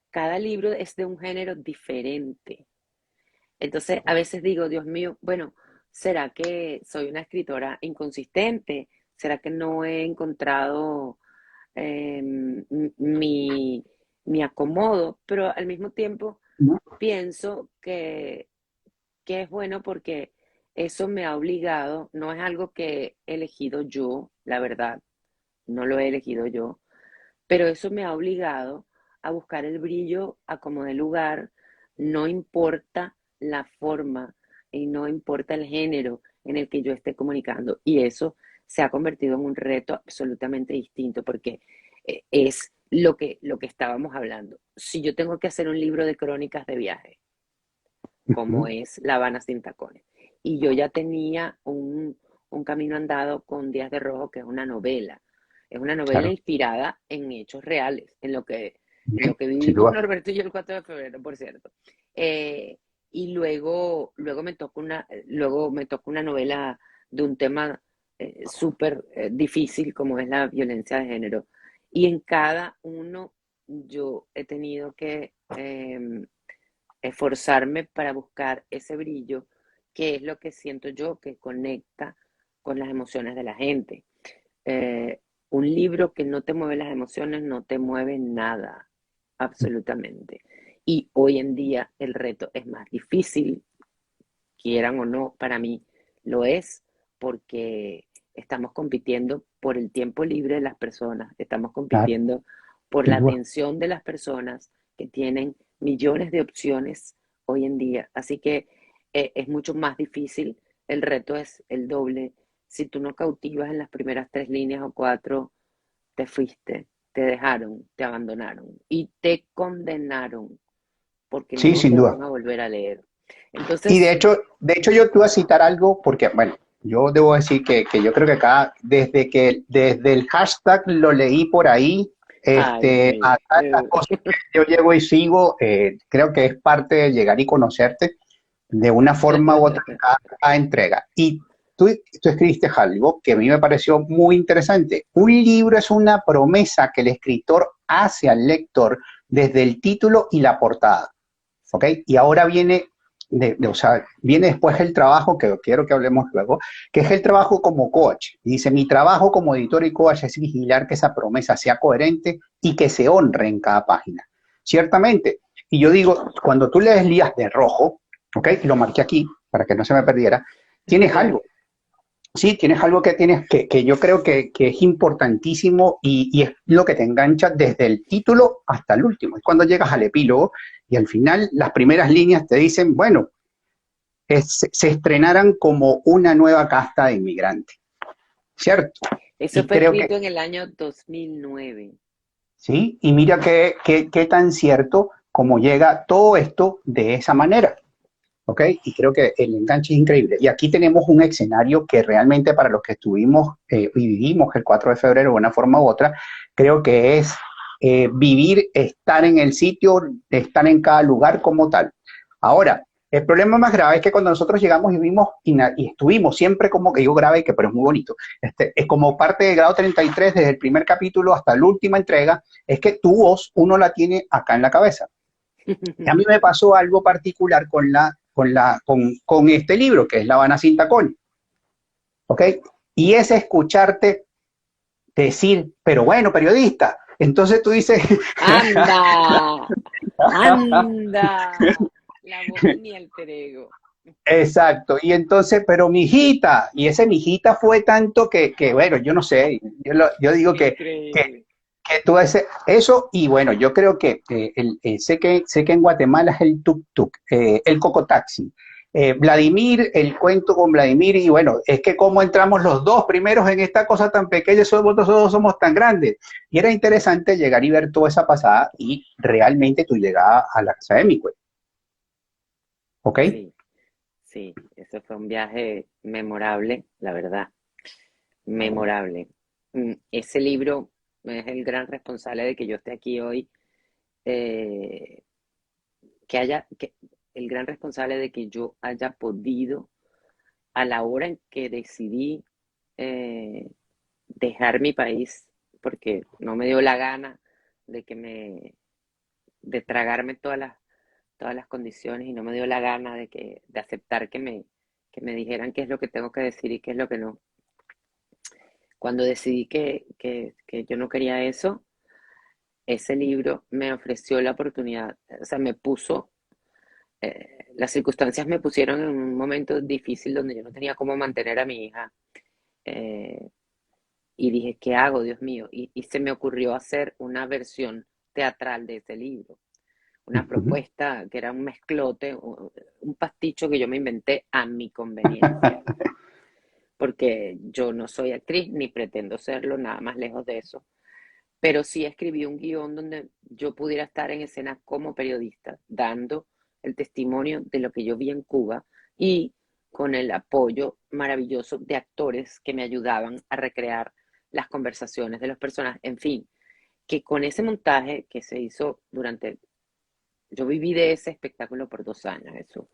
Speaker 2: cada libro es de un género diferente. Entonces, a veces digo, Dios mío, bueno, ¿será que soy una escritora inconsistente? ¿Será que no he encontrado mi, mi acomodo? Pero al mismo tiempo
Speaker 1: ¿No?
Speaker 2: pienso que es bueno porque eso me ha obligado, no es algo que he elegido yo, la verdad, no lo he elegido yo, pero eso me ha obligado a buscar el brillo a como de lugar, no importa la forma y no importa el género en el que yo esté comunicando. Y eso se ha convertido en un reto absolutamente distinto porque es lo que estábamos hablando. Si yo tengo que hacer un libro de crónicas de viaje, como
Speaker 1: Ujú.
Speaker 2: es La Habana sin tacones, y yo ya tenía un camino andado con Días de Rojo, que es una novela
Speaker 1: Claro,
Speaker 2: inspirada en hechos reales, en lo
Speaker 1: bien,
Speaker 2: que
Speaker 1: sin
Speaker 2: vivimos
Speaker 1: duda.
Speaker 2: Norberto y yo el 4 de febrero, por cierto. Y luego me tocó una novela de un tema súper difícil como es la violencia de género. Y en cada uno yo he tenido que esforzarme para buscar ese brillo, que es lo que siento yo que conecta con las emociones de la gente. Eh, un libro que no te mueve las emociones no te mueve nada, absolutamente. Y hoy en día el reto es más difícil, quieran o no, para mí lo es, porque estamos compitiendo por el tiempo libre de las personas, estamos
Speaker 1: Claro,
Speaker 2: compitiendo por
Speaker 1: sin
Speaker 2: la
Speaker 1: duda.
Speaker 2: atención de las personas que tienen millones de opciones hoy en día. Así que es mucho más difícil, el reto es el doble. Si tú no cautivas en las primeras tres líneas o cuatro, te fuiste, te dejaron, te abandonaron y te condenaron porque
Speaker 1: Sí,
Speaker 2: no
Speaker 1: sin
Speaker 2: te
Speaker 1: duda.
Speaker 2: van a volver a leer.
Speaker 1: Y
Speaker 2: Entonces,
Speaker 1: de hecho yo te voy a citar algo porque, bueno, yo debo decir que yo creo que acá, desde el hashtag lo leí por ahí,
Speaker 2: ay, sí.
Speaker 1: acá estas cosas que yo llego y sigo, creo que es parte de llegar y conocerte de una forma u otra en cada entrega. Y tú escribiste algo que a mí me pareció muy interesante. Un libro es una promesa que el escritor hace al lector desde el título y la portada. ¿Ok? Y ahora viene, o sea, viene después el trabajo que quiero que hablemos luego, que es el trabajo como coach. Y dice, mi trabajo como editor y coach es vigilar que esa promesa sea coherente y que se honre en cada página. Ciertamente. Y yo digo, cuando tú lees Lías de Rojo, ¿ok? Y lo marqué aquí para que no se me perdiera, tienes algo. Sí, tienes algo que tienes que yo creo que es importantísimo y es lo que te engancha desde el título hasta el último. Es cuando llegas al epílogo y al final las primeras líneas te dicen, bueno, se estrenaran como una nueva casta de inmigrantes, ¿cierto?
Speaker 2: Eso
Speaker 1: Y
Speaker 2: fue
Speaker 1: creo que
Speaker 2: escrito en el año 2009.
Speaker 1: sí, y mira qué tan cierto como llega todo esto de esa manera. ¿Ok? Y creo que el enganche es increíble. Y aquí tenemos un escenario que realmente para los que estuvimos y vivimos el 4 de febrero de una forma u otra, creo que es vivir, estar en el sitio, estar en cada lugar como tal. Ahora, el problema más grave es que cuando nosotros llegamos y vimos y estuvimos siempre como que digo grave, que pero es muy bonito, es como parte de grado 33 desde el primer capítulo hasta la última entrega, es que tu voz uno la tiene acá en la cabeza. Y a mí me pasó algo particular con este libro, que es La Habana sin tacones, ¿ok? Y es escucharte decir, pero bueno, periodista. Entonces tú dices,
Speaker 2: Anda, anda, la voz de mi alter ego.
Speaker 1: exacto, y entonces, pero mi hijita, y ese mi hijita fue tanto que bueno, yo no sé, yo digo que,
Speaker 2: Increíble.
Speaker 1: que tú eso, y bueno, yo creo que sé que en Guatemala es el tuk-tuk, el cocotaxi. Vladimir, el cuento con Vladimir, y bueno, es que cómo entramos los dos primeros en esta cosa tan pequeña, somos nosotros somos tan grandes. Y era interesante llegar y ver toda esa pasada y realmente tu llegada a la casa de mi cuento, ¿ok?
Speaker 2: Sí, sí, eso fue un viaje memorable, la verdad, memorable. Ese libro es el gran responsable de que yo esté aquí hoy, eh, que el gran responsable de que yo haya podido, a la hora en que decidí eh, dejar mi país, porque no me dio la gana de que de tragarme todas las condiciones y no me dio la gana de aceptar que me dijeran qué es lo que tengo que decir y qué es lo que no. Cuando decidí que yo no quería eso, ese libro me ofreció la oportunidad, o sea, las circunstancias me pusieron en un momento difícil donde yo no tenía cómo mantener a mi hija. eh, y dije, ¿qué hago, Dios mío? Y se me ocurrió hacer una versión teatral de ese libro, una propuesta que era un mezclote, un pasticho que yo me inventé a mi conveniencia, porque yo no soy actriz ni pretendo serlo, nada más lejos de eso, pero sí escribí un guión donde yo pudiera estar en escena como periodista, dando el testimonio de lo que yo vi en Cuba y con el apoyo maravilloso de actores que me ayudaban a recrear las conversaciones de los personajes, en fin, que con ese montaje que se hizo yo viví de ese espectáculo por 2 años, eso,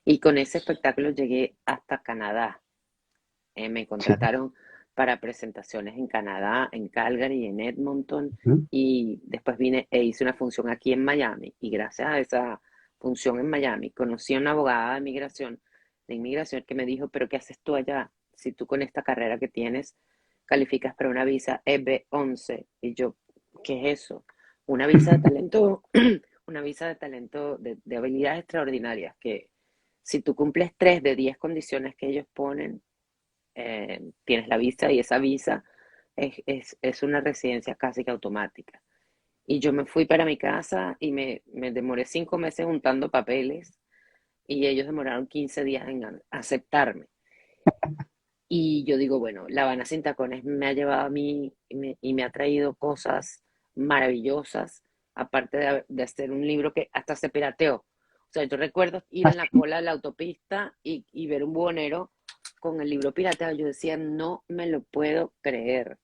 Speaker 2: y con ese espectáculo llegué hasta Canadá. Me
Speaker 1: Sí.
Speaker 2: contrataron para presentaciones en Canadá, en Calgary, en Edmonton, y después vine e hice una función aquí en Miami. Y gracias a esa función en Miami, conocí a una abogada de inmigración, que me dijo, pero ¿qué haces tú allá? Si tú con esta carrera que tienes calificas para una visa EB-11. Y yo, ¿qué es eso? Una visa de talento, una visa de talento, de habilidades extraordinarias, que si tú cumples 3 de 10 condiciones que ellos ponen, tienes la visa y esa visa es una residencia casi que automática. Y yo me fui para mi casa y me demoré 5 meses juntando papeles y ellos demoraron 15 días en aceptarme. Y yo digo, bueno, La Habana sin tacones me ha llevado a mí y me ha traído cosas maravillosas, aparte de hacer un libro que hasta se pirateó. O sea, yo recuerdo ir en la cola de la autopista y ver un buhonero con el libro pirateado. Yo decía, no me lo puedo creer.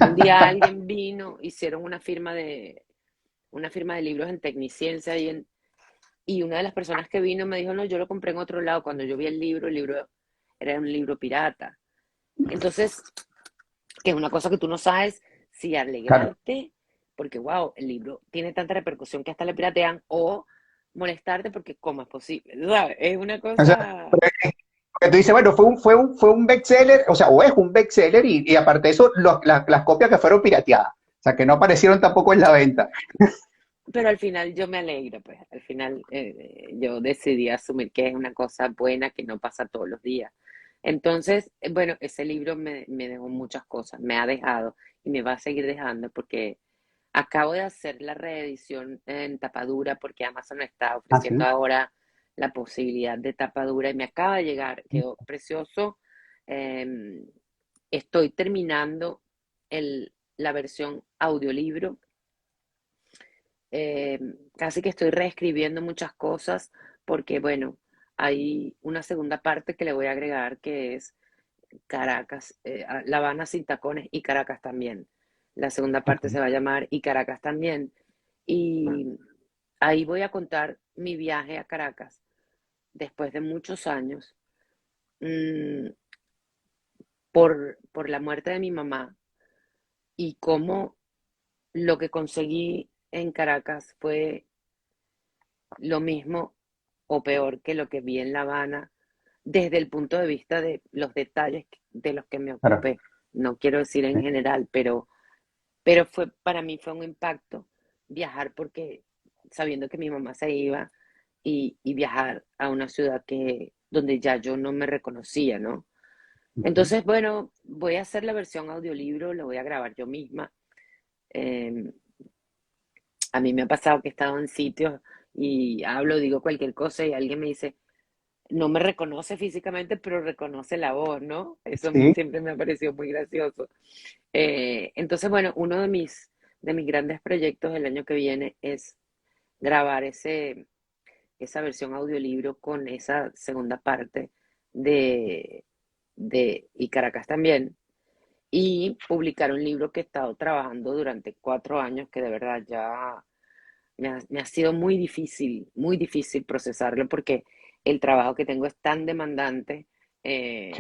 Speaker 2: Un día alguien vino, hicieron una firma de libros en Tecniciencia y una de las personas que vino me dijo, no, yo lo compré en otro lado. Cuando yo vi el libro era un libro pirata. Entonces, que es una cosa que tú no sabes si
Speaker 1: Claro.
Speaker 2: alegrarte, porque wow, el libro tiene tanta repercusión que hasta le piratean, o molestarte porque cómo es posible, ¿sabes? Es una
Speaker 1: O sea,
Speaker 2: cosa,
Speaker 1: porque tú dices, bueno, fue un bestseller, o sea, o es un bestseller y aparte de eso, las copias que fueron pirateadas, o sea, que no aparecieron tampoco en la venta.
Speaker 2: pero al final yo me alegro, pues al final yo decidí asumir que es una cosa buena que no pasa todos los días. Entonces, bueno, ese libro me dejó muchas cosas, me ha dejado y me va a seguir dejando porque acabo de hacer la reedición en tapadura porque Amazon está
Speaker 1: Ah,
Speaker 2: ofreciendo
Speaker 1: sí.
Speaker 2: ahora la posibilidad de tapadura y me acaba de llegar, quedó precioso. Eh, Estoy terminando la versión audiolibro. Eh, Casi que estoy reescribiendo muchas cosas porque, bueno, hay una segunda parte que le voy a agregar que es Caracas, La Habana sin tacones y Caracas también. La segunda
Speaker 1: Ok.
Speaker 2: parte se va a llamar Y Caracas también. Y ahí voy a contar mi viaje a Caracas después de muchos años, mmm, por la muerte de mi mamá y cómo lo que conseguí en Caracas fue lo mismo o peor que lo que vi en La Habana desde el punto de vista de los detalles de los que me
Speaker 1: Claro.
Speaker 2: ocupé. No quiero decir en
Speaker 1: Sí,
Speaker 2: general, fue, para mí fue un impacto viajar porque sabiendo que mi mamá se iba y viajar a una ciudad donde ya yo no me reconocía, ¿no?
Speaker 1: ujú.
Speaker 2: Entonces, bueno, voy a hacer la versión audiolibro, lo voy a grabar yo misma. Eh, a mí me ha pasado que he estado en sitios y hablo, digo cualquier cosa y alguien me dice, no me reconoce físicamente, pero reconoce la voz, ¿no? Eso
Speaker 1: Sí,
Speaker 2: siempre me ha parecido muy gracioso. Entonces, bueno, uno de mis grandes proyectos el año que viene es grabar esa versión audiolibro con esa segunda parte de, y Caracas también, y publicar un libro que he estado trabajando durante 4 años, que de verdad ya me ha sido muy difícil procesarlo porque el trabajo que tengo es tan demandante
Speaker 1: sí.
Speaker 2: eh,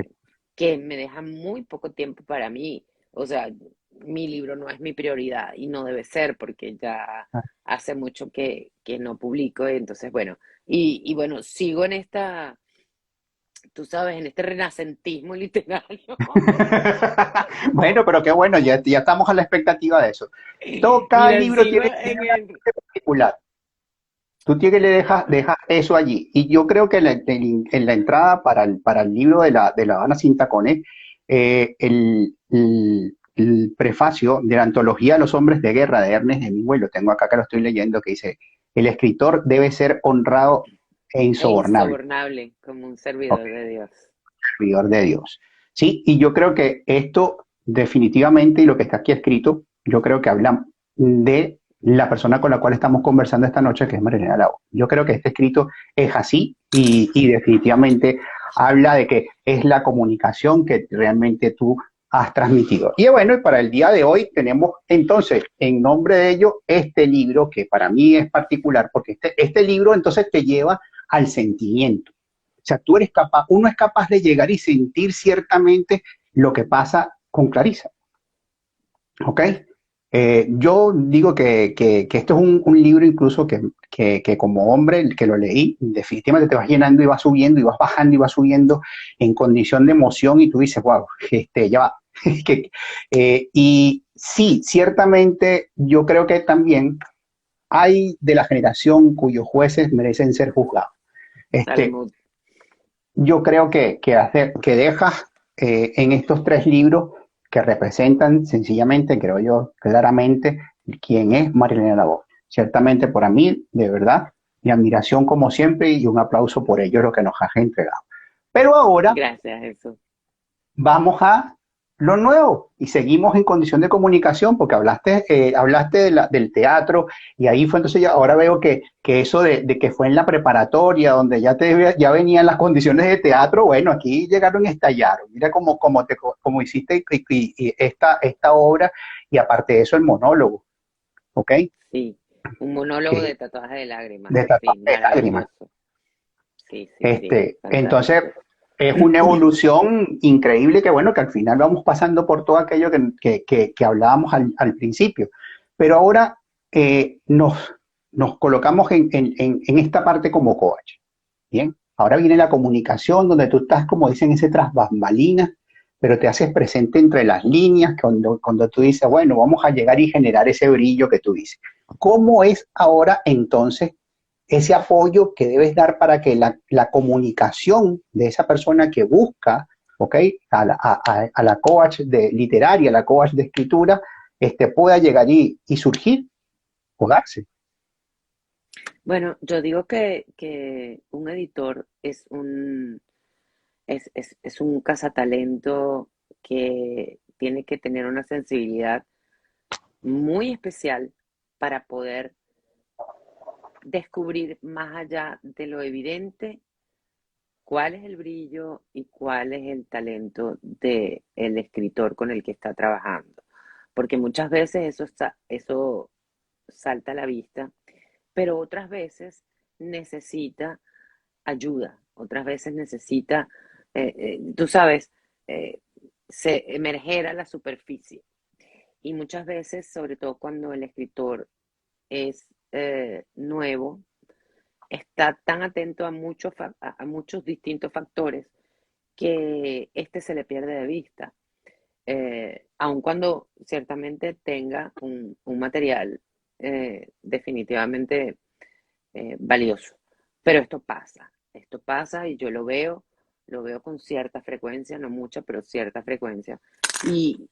Speaker 2: que me deja muy poco tiempo para mí. O sea, mi libro no es mi prioridad y no debe ser porque ya hace mucho que no publico. Entonces, bueno, y bueno, sigo en tú sabes, en este renacentismo literario.
Speaker 1: Bueno, pero qué bueno, ya estamos a la expectativa de eso. Cada
Speaker 2: Mira,
Speaker 1: libro
Speaker 2: sigo
Speaker 1: tiene
Speaker 2: en
Speaker 1: una
Speaker 2: el...
Speaker 1: parte particular. Tú tienes que le dejas eso allí. Y yo creo que en la entrada para el libro de la Habana sin tacones, el prefacio de la antología de los hombres de guerra de Ernest Hemingway, lo tengo acá que lo estoy leyendo, que dice, el escritor debe ser honrado e
Speaker 2: E
Speaker 1: insobornable,
Speaker 2: insobornable como un
Speaker 1: ¿ok?
Speaker 2: servidor de Dios.
Speaker 1: Servidor de Dios. Sí, y yo creo que esto definitivamente, y lo que está aquí escrito, yo creo que habla de la persona con la cual estamos conversando esta noche, que es Marilena Lago. Yo creo que este escrito es así y definitivamente habla de que es la comunicación que realmente tú has transmitido. Y bueno, y para el día de hoy tenemos entonces, en nombre de ello, este libro que para mí es particular, porque este libro entonces te lleva al sentimiento. O sea, uno es capaz de llegar y sentir ciertamente lo que pasa con Clarisa, ¿ok? Yo digo que esto es un libro incluso que como hombre, el que lo leí, definitivamente te vas llenando y vas subiendo y vas bajando y vas subiendo en condición de emoción y tú dices, wow, ya va. Y sí, ciertamente yo creo que también hay de la generación cuyos jueces merecen ser juzgados. Este,
Speaker 2: Talmud.
Speaker 1: yo creo que dejas en estos tres libros que representan sencillamente, creo yo, claramente quién es Marilena Labor. Ciertamente para mí, de verdad, mi admiración como siempre y un aplauso por ello lo que nos has entregado. Pero ahora
Speaker 2: Gracias, Jesús.
Speaker 1: vamos a lo nuevo y seguimos en condición de comunicación porque hablaste del teatro y ahí fue entonces ahora veo que eso de que fue en la preparatoria donde ya venían las condiciones de teatro, bueno, aquí llegaron y estallaron. Mira cómo hiciste y esta obra y aparte de eso el monólogo, ¿ok?
Speaker 2: Sí, un monólogo
Speaker 1: Que
Speaker 2: de tatuaje de lágrimas,
Speaker 1: de
Speaker 2: por fin,
Speaker 1: tatuaje de lágrimas.
Speaker 2: maravilloso. Sí, sí, sí,
Speaker 1: Entonces,
Speaker 2: fantástico.
Speaker 1: es una evolución increíble que, bueno, que al final vamos pasando por todo aquello que hablábamos al principio. Pero ahora nos colocamos en esta parte como coach. Bien, ahora viene la comunicación donde tú estás, como dicen, ese tras bambalinas, pero te haces presente entre las líneas cuando tú dices, bueno, vamos a llegar y generar ese brillo que tú dices. ¿Cómo es ahora entonces ese apoyo que debes dar para que la comunicación de esa persona que busca, ¿ok? A la coach de literaria, a la coach de escritura, pueda llegar y surgir o darse?
Speaker 2: Bueno, yo digo que un editor es un cazatalento que tiene que tener una sensibilidad muy especial para poder descubrir más allá de lo evidente cuál es el brillo y cuál es el talento del escritor con el que está trabajando. Porque muchas veces eso salta a la vista, pero otras veces necesita ayuda, otras veces necesita, tú sabes, eh, emerger a la superficie. Y muchas veces, sobre todo cuando el escritor es nuevo, está tan atento a a muchos distintos factores que este se le pierde de vista, aun cuando ciertamente tenga un material definitivamente valioso. Pero esto pasa y yo lo veo con cierta frecuencia, no mucha, pero cierta frecuencia. Y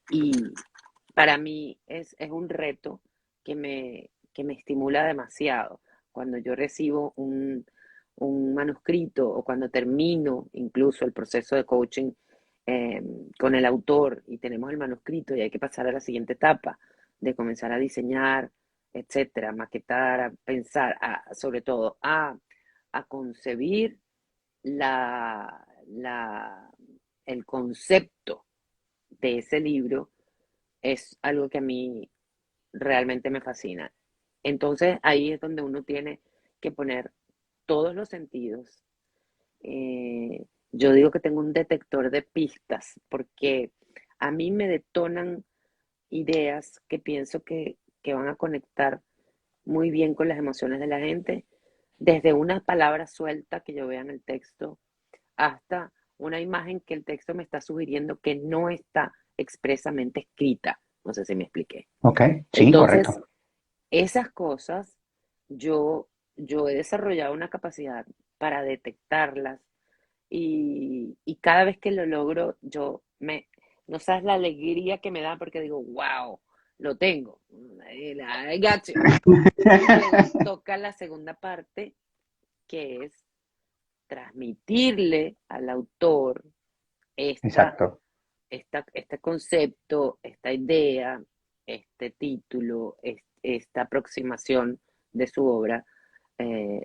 Speaker 2: para mí es un reto que me estimula demasiado. Cuando yo recibo un manuscrito o cuando termino incluso el proceso de coaching eh, con el autor y tenemos el manuscrito y hay que pasar a la siguiente etapa de comenzar a diseñar, etcétera, maquetar, a pensar, sobre todo a concebir la, la, el concepto de ese libro, es algo que a mí realmente me fascina. Entonces ahí es donde uno tiene que poner todos los sentidos. Yo digo que tengo un detector de pistas porque a mí me detonan ideas que pienso que van a conectar muy bien con las emociones de la gente, desde una palabra suelta que yo vea en el texto hasta una imagen que el texto me está sugiriendo que no está expresamente escrita. No sé si me expliqué.
Speaker 1: Ok, sí,
Speaker 2: Entonces,
Speaker 1: correcto.
Speaker 2: esas cosas, yo he desarrollado una capacidad para detectarlas y cada vez que lo logro, no sabes la alegría que me da porque digo, wow, lo tengo, I got you. Y luego toca la segunda parte, que es transmitirle al autor esta,
Speaker 1: Exacto.
Speaker 2: este concepto, esta idea, este título, esta aproximación de su obra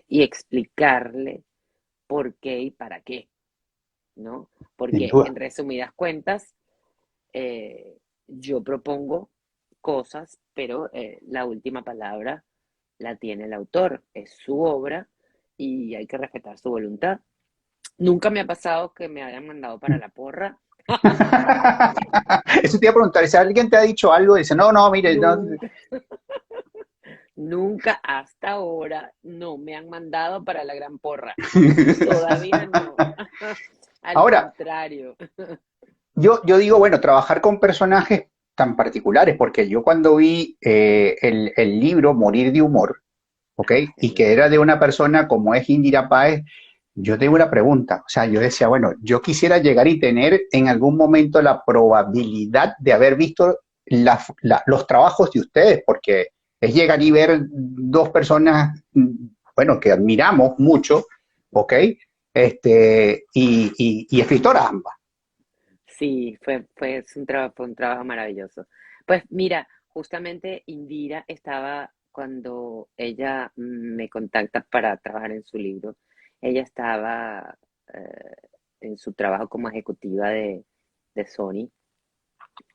Speaker 2: y explicarle por qué y para qué, ¿no?
Speaker 1: Sin
Speaker 2: Porque
Speaker 1: duda.
Speaker 2: en resumidas cuentas, yo propongo cosas, pero la última palabra la tiene el autor, es su obra y hay que respetar su voluntad. Nunca me ha pasado que me hayan mandado para la porra.
Speaker 1: Eso te iba a preguntar, si alguien te ha dicho algo, dice, no, no, mire, no.
Speaker 2: Nunca, nunca hasta ahora no me han mandado para la gran porra. Todavía no. Al
Speaker 1: Ahora,
Speaker 2: contrario.
Speaker 1: yo digo, bueno, trabajar con personajes tan particulares, porque yo cuando vi el libro Morir de Humor, ¿ok? Y que era
Speaker 2: Genial.
Speaker 1: de una persona como es Indira Páez, yo tengo una pregunta. O sea, yo decía, bueno, yo quisiera llegar y tener en algún momento la probabilidad de haber visto los trabajos de ustedes, porque es llegar y ver dos personas, bueno, que admiramos mucho, ¿ok? Y escritoras ambas.
Speaker 2: Sí, fue un trabajo maravilloso. Pues mira, justamente Indira estaba cuando ella me contacta para trabajar en su libro, ella estaba eh, en su trabajo como ejecutiva de Sony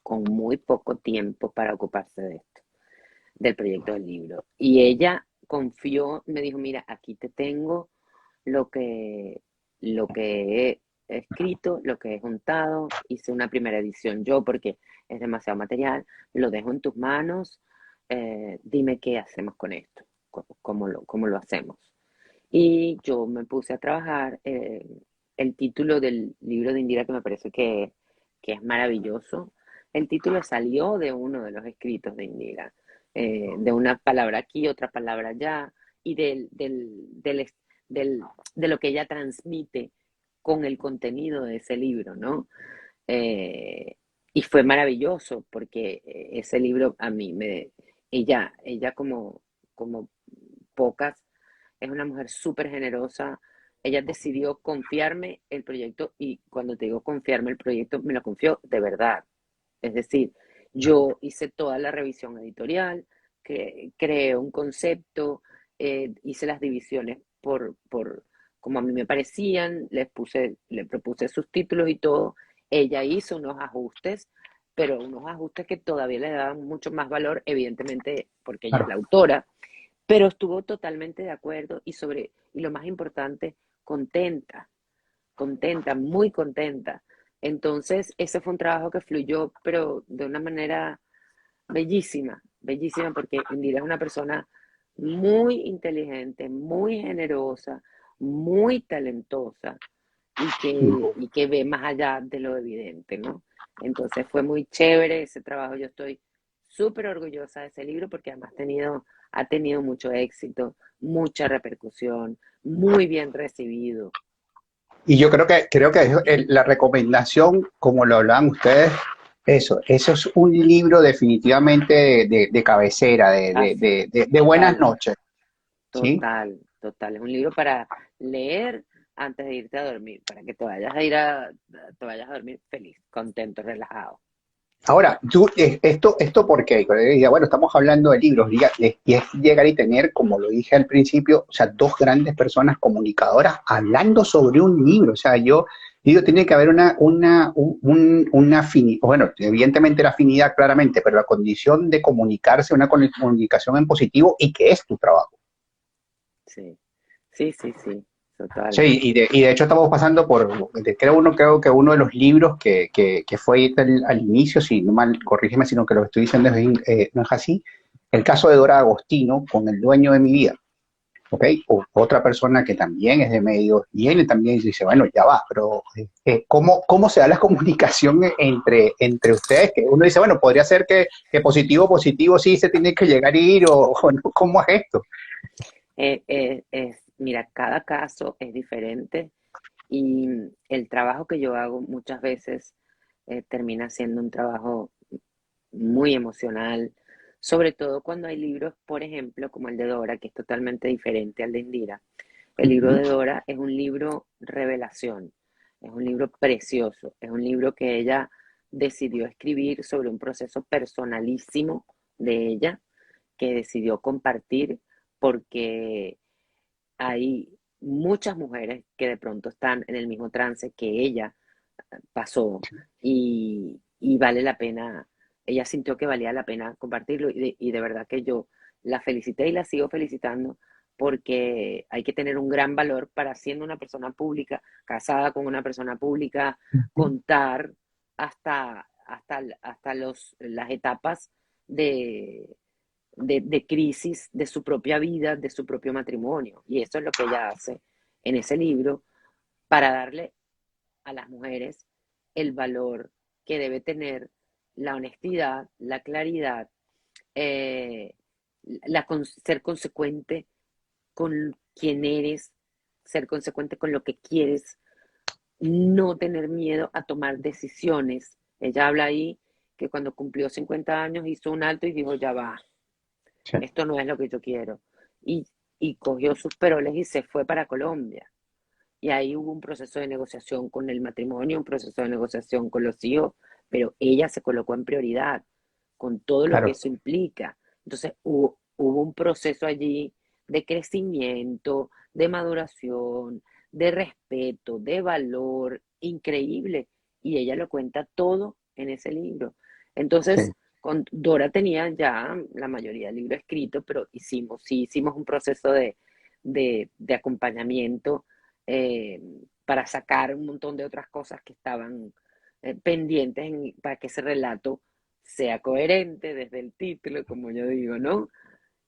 Speaker 2: con muy poco tiempo para ocuparse de esto, del proyecto del libro. Y ella confió, me dijo, mira, aquí te tengo lo lo que he escrito, lo que he juntado, hice una primera edición yo porque es demasiado material, lo dejo en tus manos, dime qué hacemos con esto, cómo lo hacemos. Y yo me puse a trabajar el título del libro de Indira, que me parece que es maravilloso. El título salió de uno de los escritos de Indira, de una palabra aquí, otra palabra allá, y del, de lo que ella transmite con el contenido de ese libro, ¿no? Eh, y fue maravilloso porque ese libro a mí ella como pocas, es una mujer súper generosa. Ella decidió confiarme el proyecto y cuando te digo confiarme el proyecto, me lo confió de verdad. Es decir, yo hice toda la revisión editorial, que creé un concepto, hice las divisiones por como a mí me parecían, le propuse sus títulos y todo. Ella hizo unos ajustes, pero unos ajustes que todavía le daban mucho más valor, evidentemente, porque ella es la
Speaker 1: Claro.
Speaker 2: autora, pero estuvo totalmente de acuerdo y lo más importante, muy contenta. Entonces, ese fue un trabajo que fluyó, pero de una manera bellísima, bellísima, porque Indira es una persona muy inteligente, muy generosa, muy talentosa y que ve más allá de lo evidente, ¿no? Entonces fue muy chévere ese trabajo. Yo estoy súper orgullosa de ese libro porque además ha tenido mucho éxito, mucha repercusión, muy bien recibido.
Speaker 1: Y yo creo que la recomendación, como lo hablaban ustedes, eso es un libro definitivamente de cabecera,
Speaker 2: Así,
Speaker 1: de buenas
Speaker 2: total,
Speaker 1: noches, ¿sí?
Speaker 2: total, total. Es un libro para leer antes de irte a dormir, para que te vayas a dormir feliz, contento, relajado.
Speaker 1: Ahora, esto ¿por qué? Porque diga, bueno, estamos hablando de libros, y es llegar y tener, como lo dije al principio, o sea, dos grandes personas comunicadoras hablando sobre un libro. O sea, yo digo, tiene que haber una afinidad, bueno, evidentemente la afinidad claramente, pero la condición de comunicarse, una comunicación en positivo y que es tu trabajo.
Speaker 2: Sí, sí, sí, sí, total.
Speaker 1: Sí, y de hecho estamos pasando creo que uno de los libros que fue al inicio, si no mal, corrígeme si no que lo que estoy diciendo no es así, el caso de Dora Agostino con El dueño de mi vida, ¿ok? O otra persona que también es de medios, y él también dice, bueno, ya va, pero ¿cómo se da la comunicación entre ustedes? Que uno dice, bueno, podría ser que positivo, positivo, sí se tiene que llegar a ir, o no, ¿cómo es esto?
Speaker 2: Mira, cada caso es diferente y el trabajo que yo hago muchas veces termina siendo un trabajo muy emocional, sobre todo cuando hay libros, por ejemplo, como el de Dora, que es totalmente diferente al de Indira. El libro
Speaker 1: Ujú.
Speaker 2: de Dora es un libro revelación, es un libro precioso, es un libro que ella decidió escribir sobre un proceso personalísimo de ella, que decidió compartir porque hay muchas mujeres que de pronto están en el mismo trance que ella pasó y vale la pena, ella sintió que valía la pena compartirlo y de verdad que yo la felicité y la sigo felicitando porque hay que tener un gran valor para siendo una persona pública, casada con una persona pública, contar hasta las etapas de, de crisis de su propia vida, de su propio matrimonio. Y eso es lo que ella hace en ese libro para darle a las mujeres el valor que debe tener la honestidad, la claridad, eh, ser consecuente con quién eres, ser consecuente con lo que quieres, no tener miedo a tomar decisiones. Ella habla ahí que cuando cumplió 50 años hizo un alto y dijo, ya va,
Speaker 1: Sí,
Speaker 2: esto no es lo que yo quiero. Y, y cogió sus peroles y se fue para Colombia. Y ahí hubo un proceso de negociación con el matrimonio, un proceso de negociación con los hijos, pero ella se colocó en prioridad con todo lo que
Speaker 1: claro.
Speaker 2: eso implica. Entonces hubo un proceso allí de crecimiento, de maduración, de respeto, de valor increíble. Y ella lo cuenta todo en ese libro.
Speaker 1: Sí.
Speaker 2: Entonces, con Dora tenía ya la mayoría del libro escrito, pero sí hicimos un proceso de acompañamiento eh, para sacar un montón de otras cosas que estaban pendientes para que ese relato sea coherente desde el título, como yo digo, ¿no?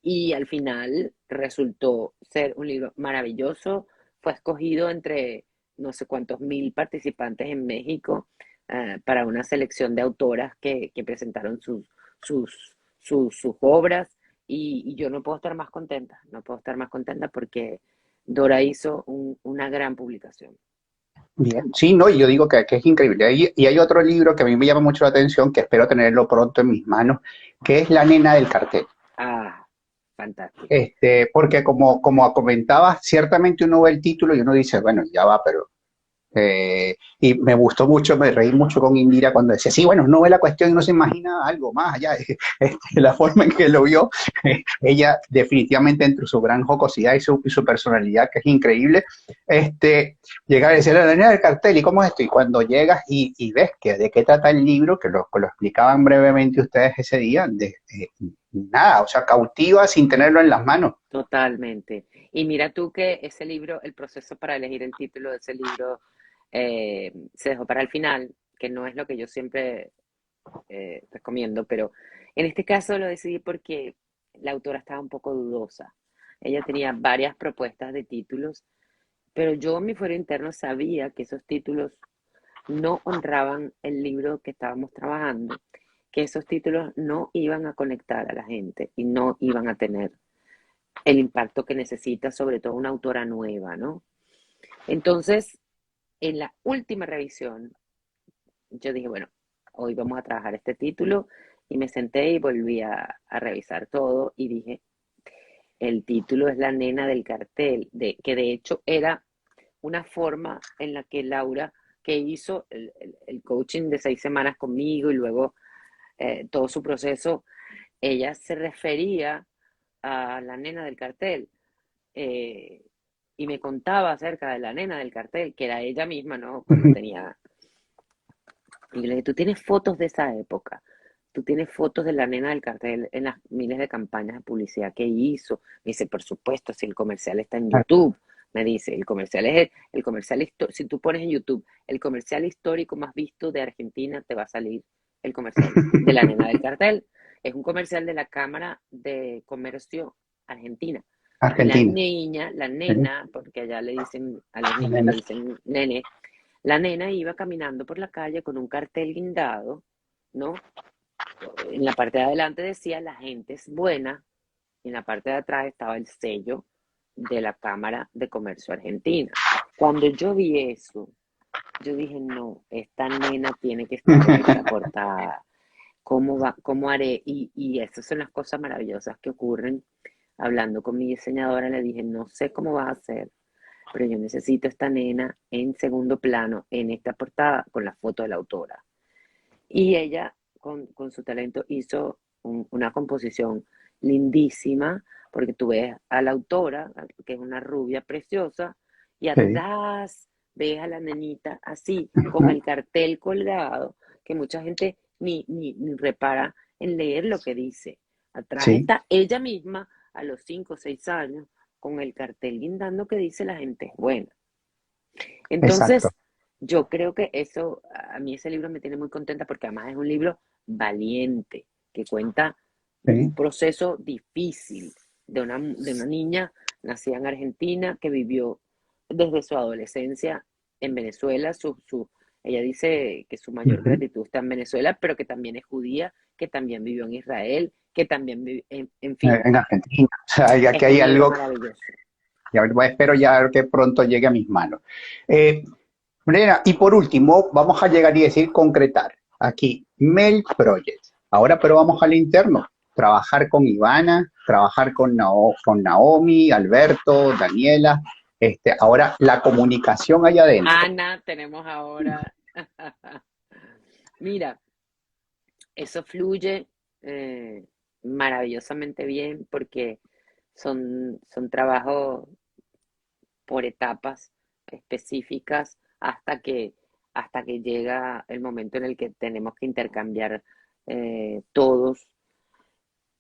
Speaker 2: Y al final resultó ser un libro maravilloso, fue escogido entre no sé cuántos mil participantes en México para una selección de autoras que presentaron sus obras y yo no puedo estar más contenta, no puedo estar más contenta porque Dora hizo una gran publicación.
Speaker 1: Bien, sí, no, y yo digo que es increíble. Y hay otro libro que a mí me llama mucho la atención, que espero tenerlo pronto en mis manos, que es La nena del cartel.
Speaker 2: Ah, fantástico.
Speaker 1: Porque como comentabas, ciertamente uno ve el título y uno dice, bueno, ya va, pero y me gustó mucho, me reí mucho con Indira cuando decía, sí, bueno, no ve la cuestión y no se imagina algo más allá. La forma en que lo vio, ella definitivamente entre su gran jocosidad y su personalidad, que es increíble, llegar a decir la niña del cartel, ¿y cómo es esto? Y cuando llegas y ves que de qué trata el libro, que lo explicaban brevemente ustedes ese día, nada, o sea, cautiva sin tenerlo en las manos.
Speaker 2: Totalmente. Y mira tú que ese libro, el proceso para elegir el título de ese libro se dejó para el final, que no es lo que yo siempre recomiendo, pero en este caso lo decidí porque la autora estaba un poco dudosa. Ella tenía varias propuestas de títulos, pero yo en mi fuero interno sabía que esos títulos no honraban el libro que estábamos trabajando, que esos títulos no iban a conectar a la gente y no iban a tener el impacto que necesita, sobre todo una autora nueva, ¿no? Entonces, en la última revisión, yo dije, bueno, hoy vamos a trabajar este título y me senté y volví a revisar todo y dije, el título es La nena del cartel, que de hecho era una forma en la que Laura, que hizo el coaching de 6 semanas conmigo y luego todo su proceso, ella se refería a la nena del cartel eh, y me contaba acerca de la nena del cartel, que era ella misma, ¿no? Cuando tenía... Y le dije, ¿tú tienes fotos de esa época? ¿Tú tienes fotos de la nena del cartel en las miles de campañas de publicidad que hizo? Me dice, por supuesto, si el comercial está en YouTube. Me dice, el comercial es el comercial, si tú pones en YouTube el comercial histórico más visto de Argentina, te va a salir el comercial de la nena del cartel. Es un comercial de la Cámara de Comercio Argentina. Y la
Speaker 1: Argentina.
Speaker 2: niña, la
Speaker 1: Sí,
Speaker 2: nena, porque allá le dicen, a los
Speaker 1: la
Speaker 2: niños le
Speaker 1: nena.
Speaker 2: dicen nene, la nena iba caminando por la calle con un cartel guindado, ¿no? En la parte de adelante decía, la gente es buena, y en la parte de atrás estaba el sello de la Cámara de Comercio Argentina. Cuando yo vi eso, yo dije, no, esta nena tiene que estar en esta portada. ¿Cómo va, cómo haré? Y esas son las cosas maravillosas que ocurren. Hablando con mi diseñadora, le dije, no sé cómo vas a hacer, pero yo necesito esta nena en segundo plano, en esta portada, con la foto de la autora. Y ella, con su talento, hizo una composición lindísima, porque tú ves a la autora, que es una rubia preciosa, y
Speaker 1: Sí.
Speaker 2: atrás ves a la nenita así, con el cartel colgado, que mucha gente ni repara en leer lo que dice. Atrás
Speaker 1: Sí,
Speaker 2: está ella misma, a los 5 o 6 años, con el cartel guindando que dice la gente es buena.
Speaker 1: exacto.
Speaker 2: Entonces, yo creo que eso, a mí ese libro me tiene muy contenta porque además es un libro valiente, que cuenta un
Speaker 1: Sí.
Speaker 2: proceso difícil de una niña nacida en Argentina que vivió desde su adolescencia en Venezuela. Ella dice que su mayor
Speaker 1: Ujú.
Speaker 2: gratitud está en Venezuela, pero que también es judía, que también vivió en Israel, que también vivió, en fin,
Speaker 1: En Argentina. O sea, ya
Speaker 2: es
Speaker 1: que hay
Speaker 2: un libro
Speaker 1: algo,
Speaker 2: maravilloso.
Speaker 1: ya espero ya que pronto llegue a mis manos. Eh, Brena, y por último, vamos a llegar y decir concretar. Aquí, Mail Project. Ahora, pero vamos al interno. Trabajar con Ivana, trabajar con Naomi, Alberto, Daniela. Ahora, la comunicación allá adentro.
Speaker 2: Ana, tenemos ahora. Mira, eso fluye eh, maravillosamente bien porque son trabajos por etapas específicas hasta que llega el momento en el que tenemos que intercambiar todos,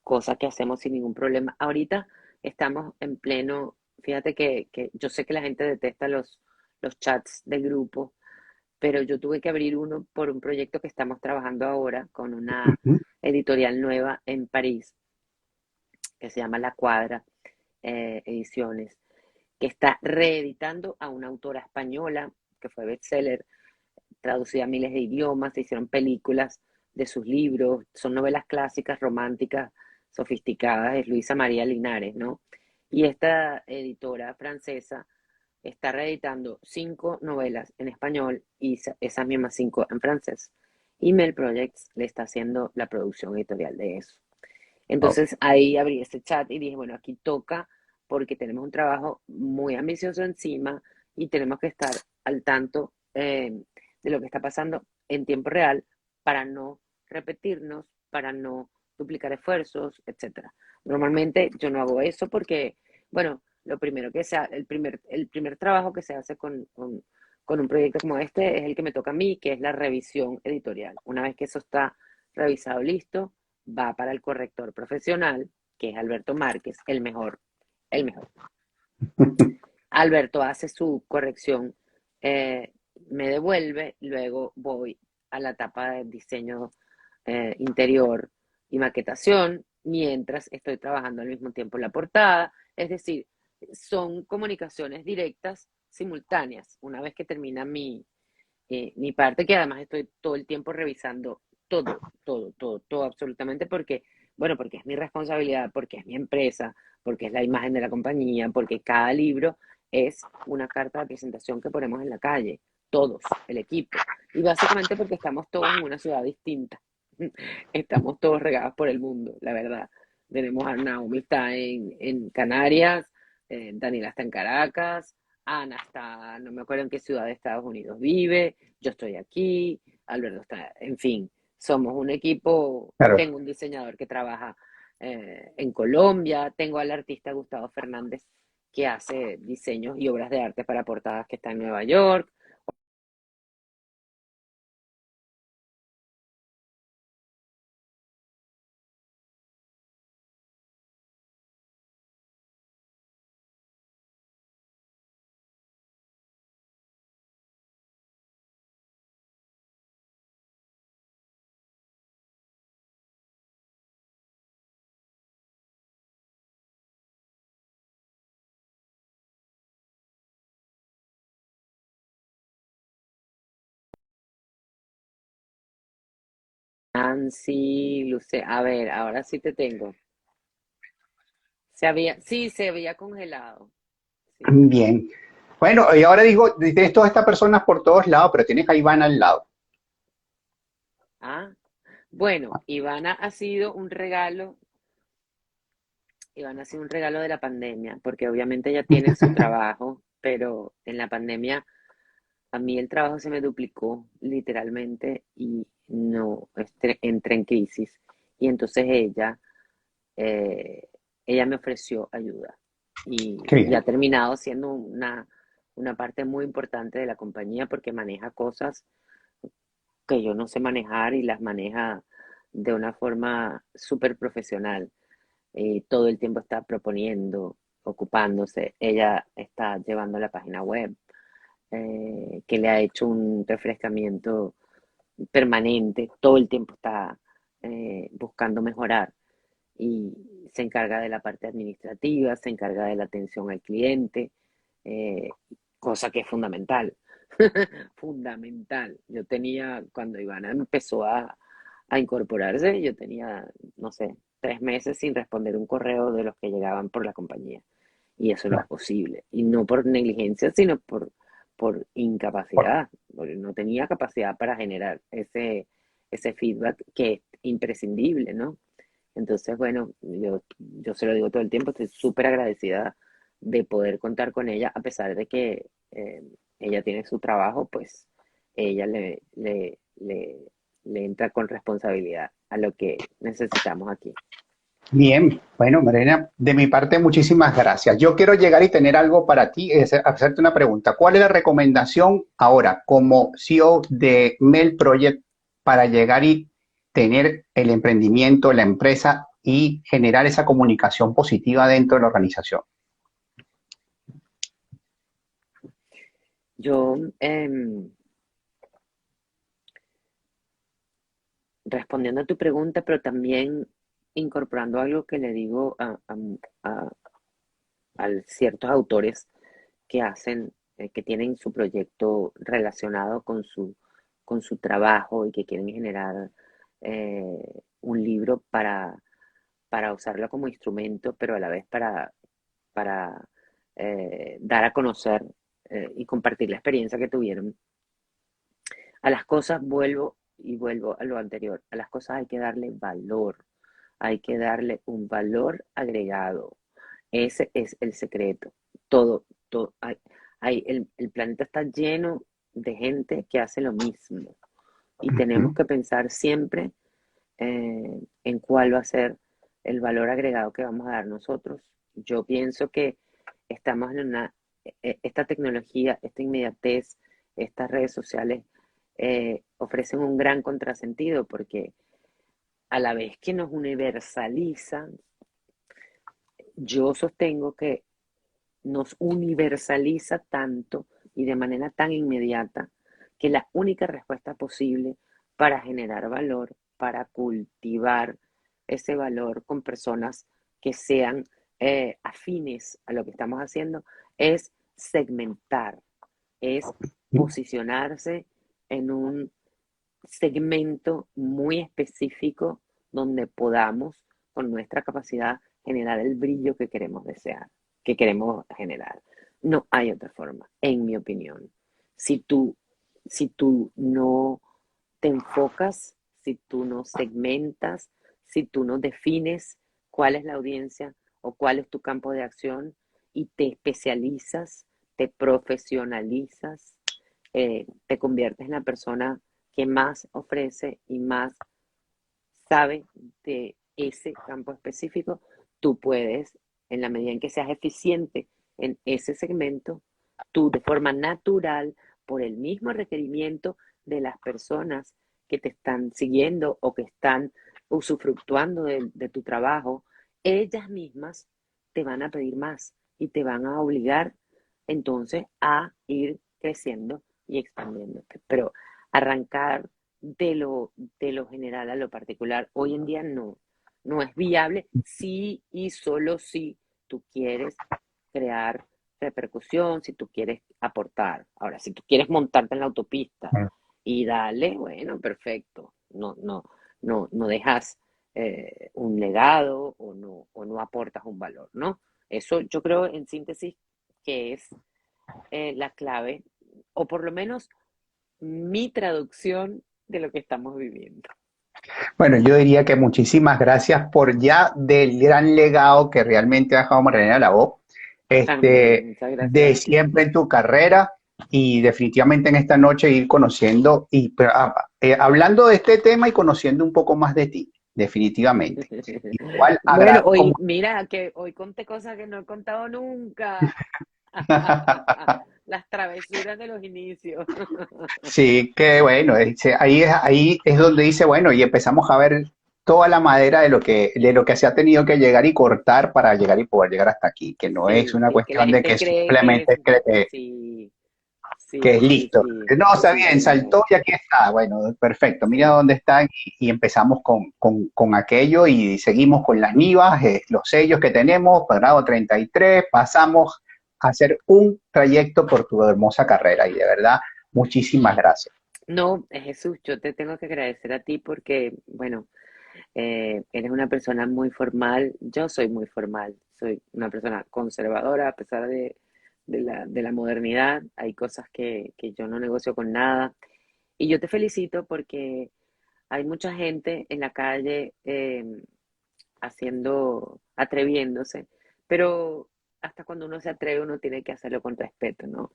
Speaker 2: cosa que hacemos sin ningún problema. Ahorita estamos en pleno, fíjate que yo sé que la gente detesta los chats de grupo, pero yo tuve que abrir uno por un proyecto que estamos trabajando ahora con una
Speaker 1: Ujú.
Speaker 2: editorial nueva en París, que se llama La Cuadra Ediciones, que está reeditando a una autora española que fue bestseller, traducida a miles de idiomas, se hicieron películas de sus libros, son novelas clásicas, románticas, sofisticadas, es Luisa María Linares, ¿no? Y esta editora francesa está reeditando 5 novelas en español y esas mismas 5 en francés. Email Projects le está haciendo la producción editorial de eso.
Speaker 1: Oh,
Speaker 2: Entonces ahí abrí este chat y dije, bueno, aquí toca porque tenemos un trabajo muy ambicioso encima y tenemos que estar al tanto de lo que está pasando en tiempo real para no repetirnos, para no duplicar esfuerzos, etcétera. Normalmente yo no hago eso porque, bueno, lo primero que sea, el primer trabajo que se hace con un proyecto como este es el que me toca a mí, que es la revisión editorial. Una vez que eso está revisado, listo, va para el corrector profesional, que es Alberto Márquez, el mejor, el mejor. Alberto hace su corrección, eh, me devuelve, luego voy a la etapa de diseño interior y maquetación, mientras estoy trabajando al mismo tiempo en la portada. Es decir, son comunicaciones directas simultáneas. Una vez que termina mi parte, que además estoy todo el tiempo revisando todo, todo, todo, todo, absolutamente, porque, bueno, porque es mi responsabilidad, porque es mi empresa, porque es la imagen de la compañía, porque cada libro es una carta de presentación que ponemos en la calle, todos, el equipo. Y básicamente porque estamos todos en una ciudad distinta. Estamos todos regados por el mundo, la verdad. Tenemos a Naomi está en Canarias, Daniela está en Caracas, Ana está, no me acuerdo en qué ciudad de Estados Unidos vive, yo estoy aquí, Alberto está, en fin, somos un equipo,
Speaker 1: Claro.
Speaker 2: tengo un diseñador que trabaja en Colombia, tengo al artista Gustavo Fernández que hace diseños y obras de arte para portadas que está en Nueva York. Nancy, Luce, a ver, ahora sí te tengo. Sí, se había congelado. Sí.
Speaker 1: Bien. Bueno, y ahora digo, tienes todas estas personas por todos lados, pero tienes a Iván al lado.
Speaker 2: Ah, bueno, Ivana ha sido un regalo de la pandemia, porque obviamente ella tiene su trabajo, pero en la pandemia a mí el trabajo se me duplicó literalmente y no entré en crisis. Y entonces eh, ella me ofreció ayuda
Speaker 1: Qué
Speaker 2: y ha
Speaker 1: bien.
Speaker 2: terminado siendo una parte muy importante de la compañía porque maneja cosas que yo no sé manejar y las maneja de una forma súper profesional. Todo el tiempo está proponiendo, ocupándose. Ella está llevando la página web, que le ha hecho un refrescamiento permanente. Todo el tiempo está buscando mejorar y se encarga de la parte administrativa, se encarga de la atención al cliente, eh, cosa que es fundamental. Fundamental. Yo tenía, cuando Ivana empezó a incorporarse, yo tenía, no sé, 3 meses sin responder un correo de los que llegaban por la compañía. Y eso no es
Speaker 1: Claro.
Speaker 2: posible. Y no por negligencia, sino por
Speaker 1: Por-
Speaker 2: incapacidad. Porque no tenía capacidad para generar ese feedback que es imprescindible, ¿no? Entonces, bueno, yo se lo digo todo el tiempo, estoy súper agradecida de poder contar con ella, a pesar de que ella tiene su trabajo, pues ella le entra con responsabilidad a lo que necesitamos aquí.
Speaker 1: Bien, bueno, Marina, de mi parte, muchísimas gracias. Yo quiero llegar y tener algo para ti, es hacerte una pregunta. ¿Cuál es la recomendación ahora como CEO de Mel Project para llegar y tener el emprendimiento, la empresa y generar esa comunicación positiva dentro de la organización?
Speaker 2: Yo, respondiendo a tu pregunta, pero también incorporando algo que le digo a- a ciertos autores que hacen, que tienen su proyecto relacionado con su trabajo y que quieren generar un libro para usarlo como instrumento, pero a la vez para dar a conocer y compartir la experiencia que tuvieron. A las cosas vuelvo y vuelvo a lo anterior. A las cosas hay que darle valor, hay que darle un valor agregado. Ese es el secreto. Todo, el planeta está lleno de gente que hace lo mismo y tenemos
Speaker 1: Ujú.
Speaker 2: que pensar siempre en cuál va a ser el valor agregado que vamos a dar nosotros. Yo pienso que estamos en esta tecnología, esta inmediatez, estas redes sociales ofrecen un gran contrasentido porque a la vez que nos universalizan, yo sostengo que nos universaliza tanto y de manera tan inmediata que la única respuesta posible para generar valor, para cultivar ese valor con personas que sean afines a lo que estamos haciendo, es segmentar, es posicionarse en un segmento muy específico donde podamos, con nuestra capacidad, generar el brillo que queremos desear, que queremos generar. No hay otra forma, en mi opinión. Si tú, si tú no te enfocas, si tú no segmentas, si tú no defines cuál es la audiencia o cuál es tu campo de acción y te especializas, te profesionalizas, te conviertes en la persona que más ofrece y más sabe de ese campo específico, tú puedes, en la medida en que seas eficiente en ese segmento, tú de forma natural, por el mismo requerimiento de las personas que te están siguiendo o que están usufructuando de tu trabajo, ellas mismas te van a pedir más y te van a obligar entonces a ir creciendo y expandiéndote. Pero arrancar de lo general a lo particular, hoy en día no es viable si y solo si tú quieres crear repercusión, si tú quieres aportar. Ahora, si tú quieres montarte en la autopista y darle, bueno, perfecto. No dejas un legado o no aportas un valor, ¿no? Eso yo creo en síntesis que es la clave, o por lo menos mi traducción de lo que estamos viviendo.
Speaker 1: Bueno, yo diría que muchísimas gracias por ya del gran legado que realmente ha dejado Marilena Labo,
Speaker 2: También, muchas gracias
Speaker 1: de
Speaker 2: a ti.
Speaker 1: siempre en tu carrera y definitivamente en esta noche ir conociendo y hablando de este tema y conociendo un poco más de ti, definitivamente. Igual
Speaker 2: Bueno,
Speaker 1: agradezco
Speaker 2: hoy, mira que hoy conté cosas que no he contado nunca. Las travesuras de los inicios.
Speaker 1: sí, que bueno, ahí es donde dice, bueno, y empezamos a ver toda la madera de lo que se ha tenido que llegar y cortar para llegar y poder llegar hasta aquí, que no es
Speaker 2: Sí,
Speaker 1: una
Speaker 2: sí, que la
Speaker 1: cuestión de
Speaker 2: gente
Speaker 1: que
Speaker 2: cree que es,
Speaker 1: simplemente
Speaker 2: sí,
Speaker 1: que es
Speaker 2: sí, sí,
Speaker 1: listo.
Speaker 2: sí,
Speaker 1: No, está
Speaker 2: sí,
Speaker 1: bien,
Speaker 2: sí,
Speaker 1: saltó
Speaker 2: sí,
Speaker 1: y aquí está. Bueno, perfecto. Mira
Speaker 2: sí.
Speaker 1: dónde está y empezamos con aquello y seguimos con las NIVAs, los sellos que tenemos, grado 33, pasamos a hacer un trayecto por tu hermosa carrera y de verdad, muchísimas gracias.
Speaker 2: No, Jesús, yo te tengo que agradecer a ti porque, bueno, eres una persona muy formal, yo soy muy formal, soy una persona conservadora a pesar de la modernidad, hay cosas que yo no negocio con nada y yo te felicito porque hay mucha gente en la calle atreviéndose, pero hasta cuando uno se atreve uno tiene que hacerlo con respeto, ¿no?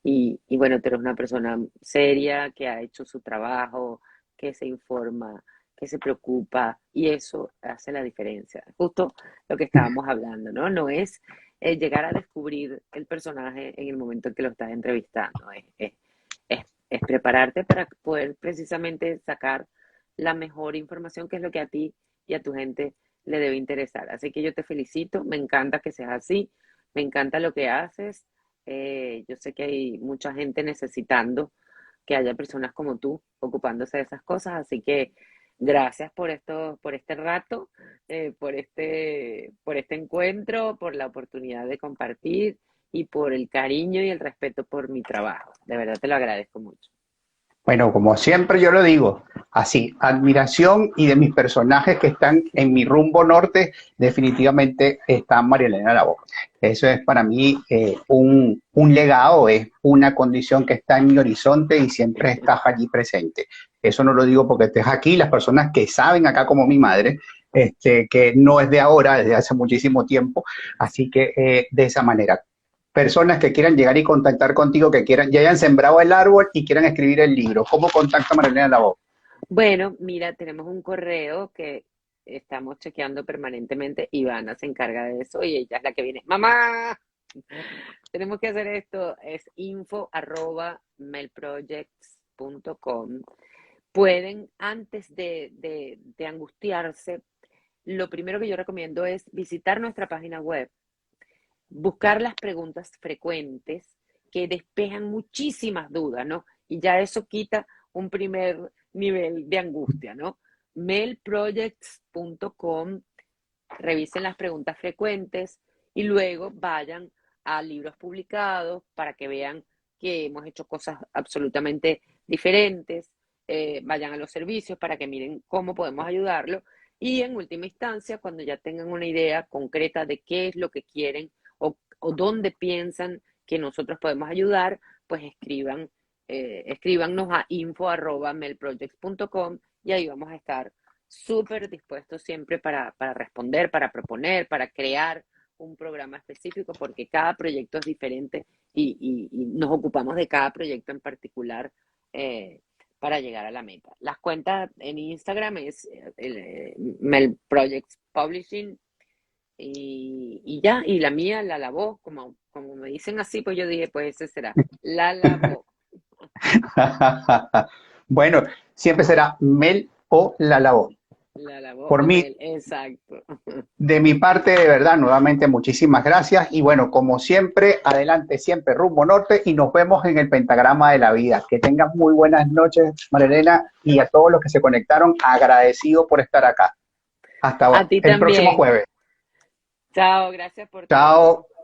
Speaker 2: Y bueno, tú eres una persona seria, que ha hecho su trabajo, que se informa, que se preocupa, y eso hace la diferencia. Justo lo que estábamos hablando, ¿no? No es llegar a descubrir el personaje en el momento en que lo estás entrevistando, es prepararte para poder precisamente sacar la mejor información, que es lo que a ti y a tu gente le debe interesar. Así que yo te felicito, me encanta que seas así, me encanta lo que haces. Yo sé que hay mucha gente necesitando que haya personas como tú ocupándose de esas cosas, así que gracias por esto, por este rato, por este encuentro, por la oportunidad de compartir y por el cariño y el respeto por mi trabajo. De verdad te lo agradezco mucho.
Speaker 1: Bueno, como siempre yo lo digo, así, admiración y de mis personajes que están en mi rumbo norte, definitivamente está María Elena Labo. Eso es para mí un legado, es una condición que está en mi horizonte y siempre estás allí presente. Eso no lo digo porque estés aquí, las personas que saben acá como mi madre, que no es de ahora, desde hace muchísimo tiempo, así que de esa manera personas que quieran llegar y contactar contigo, que quieran, ya hayan sembrado el árbol y quieran escribir el libro. ¿Cómo contacta Marilena la voz?
Speaker 2: Bueno, mira, tenemos un correo que estamos chequeando permanentemente. Ivana se encarga de eso y ella es la que viene. ¡Mamá! Tenemos que hacer esto. Es info@melprojects.com. Pueden, antes de angustiarse, lo primero que yo recomiendo es visitar nuestra página web, buscar las preguntas frecuentes que despejan muchísimas dudas, ¿no? Y ya eso quita un primer nivel de angustia, ¿no? melprojects.com, revisen las preguntas frecuentes y luego vayan a libros publicados para que vean que hemos hecho cosas absolutamente diferentes, vayan a los servicios para que miren cómo podemos ayudarlo y en última instancia, cuando ya tengan una idea concreta de qué es lo que quieren o dónde piensan que nosotros podemos ayudar, pues escríbanos a info@melprojects.com y ahí vamos a estar súper dispuestos siempre para responder, para proponer, para crear un programa específico, porque cada proyecto es diferente y nos ocupamos de cada proyecto en particular para llegar a la meta. Las cuentas en Instagram es Mel Projects Publishing y ya, y la mía, la lavó, como me dicen así, pues yo dije, pues ese será, la lavó,
Speaker 1: Bueno, siempre será Mel o la labor.
Speaker 2: la lavó
Speaker 1: Por
Speaker 2: o
Speaker 1: mí,
Speaker 2: Mel, exacto.
Speaker 1: de mi parte, de verdad, nuevamente muchísimas gracias. Y bueno, como siempre, adelante, siempre rumbo norte y nos vemos en el pentagrama de la vida. Que tengan muy buenas noches, Marilena, y a todos los que se conectaron, agradecido por estar acá.
Speaker 2: A
Speaker 1: Hasta
Speaker 2: ti
Speaker 1: el próximo
Speaker 2: también.
Speaker 1: jueves.
Speaker 2: Chao, gracias por todo.
Speaker 1: Chao.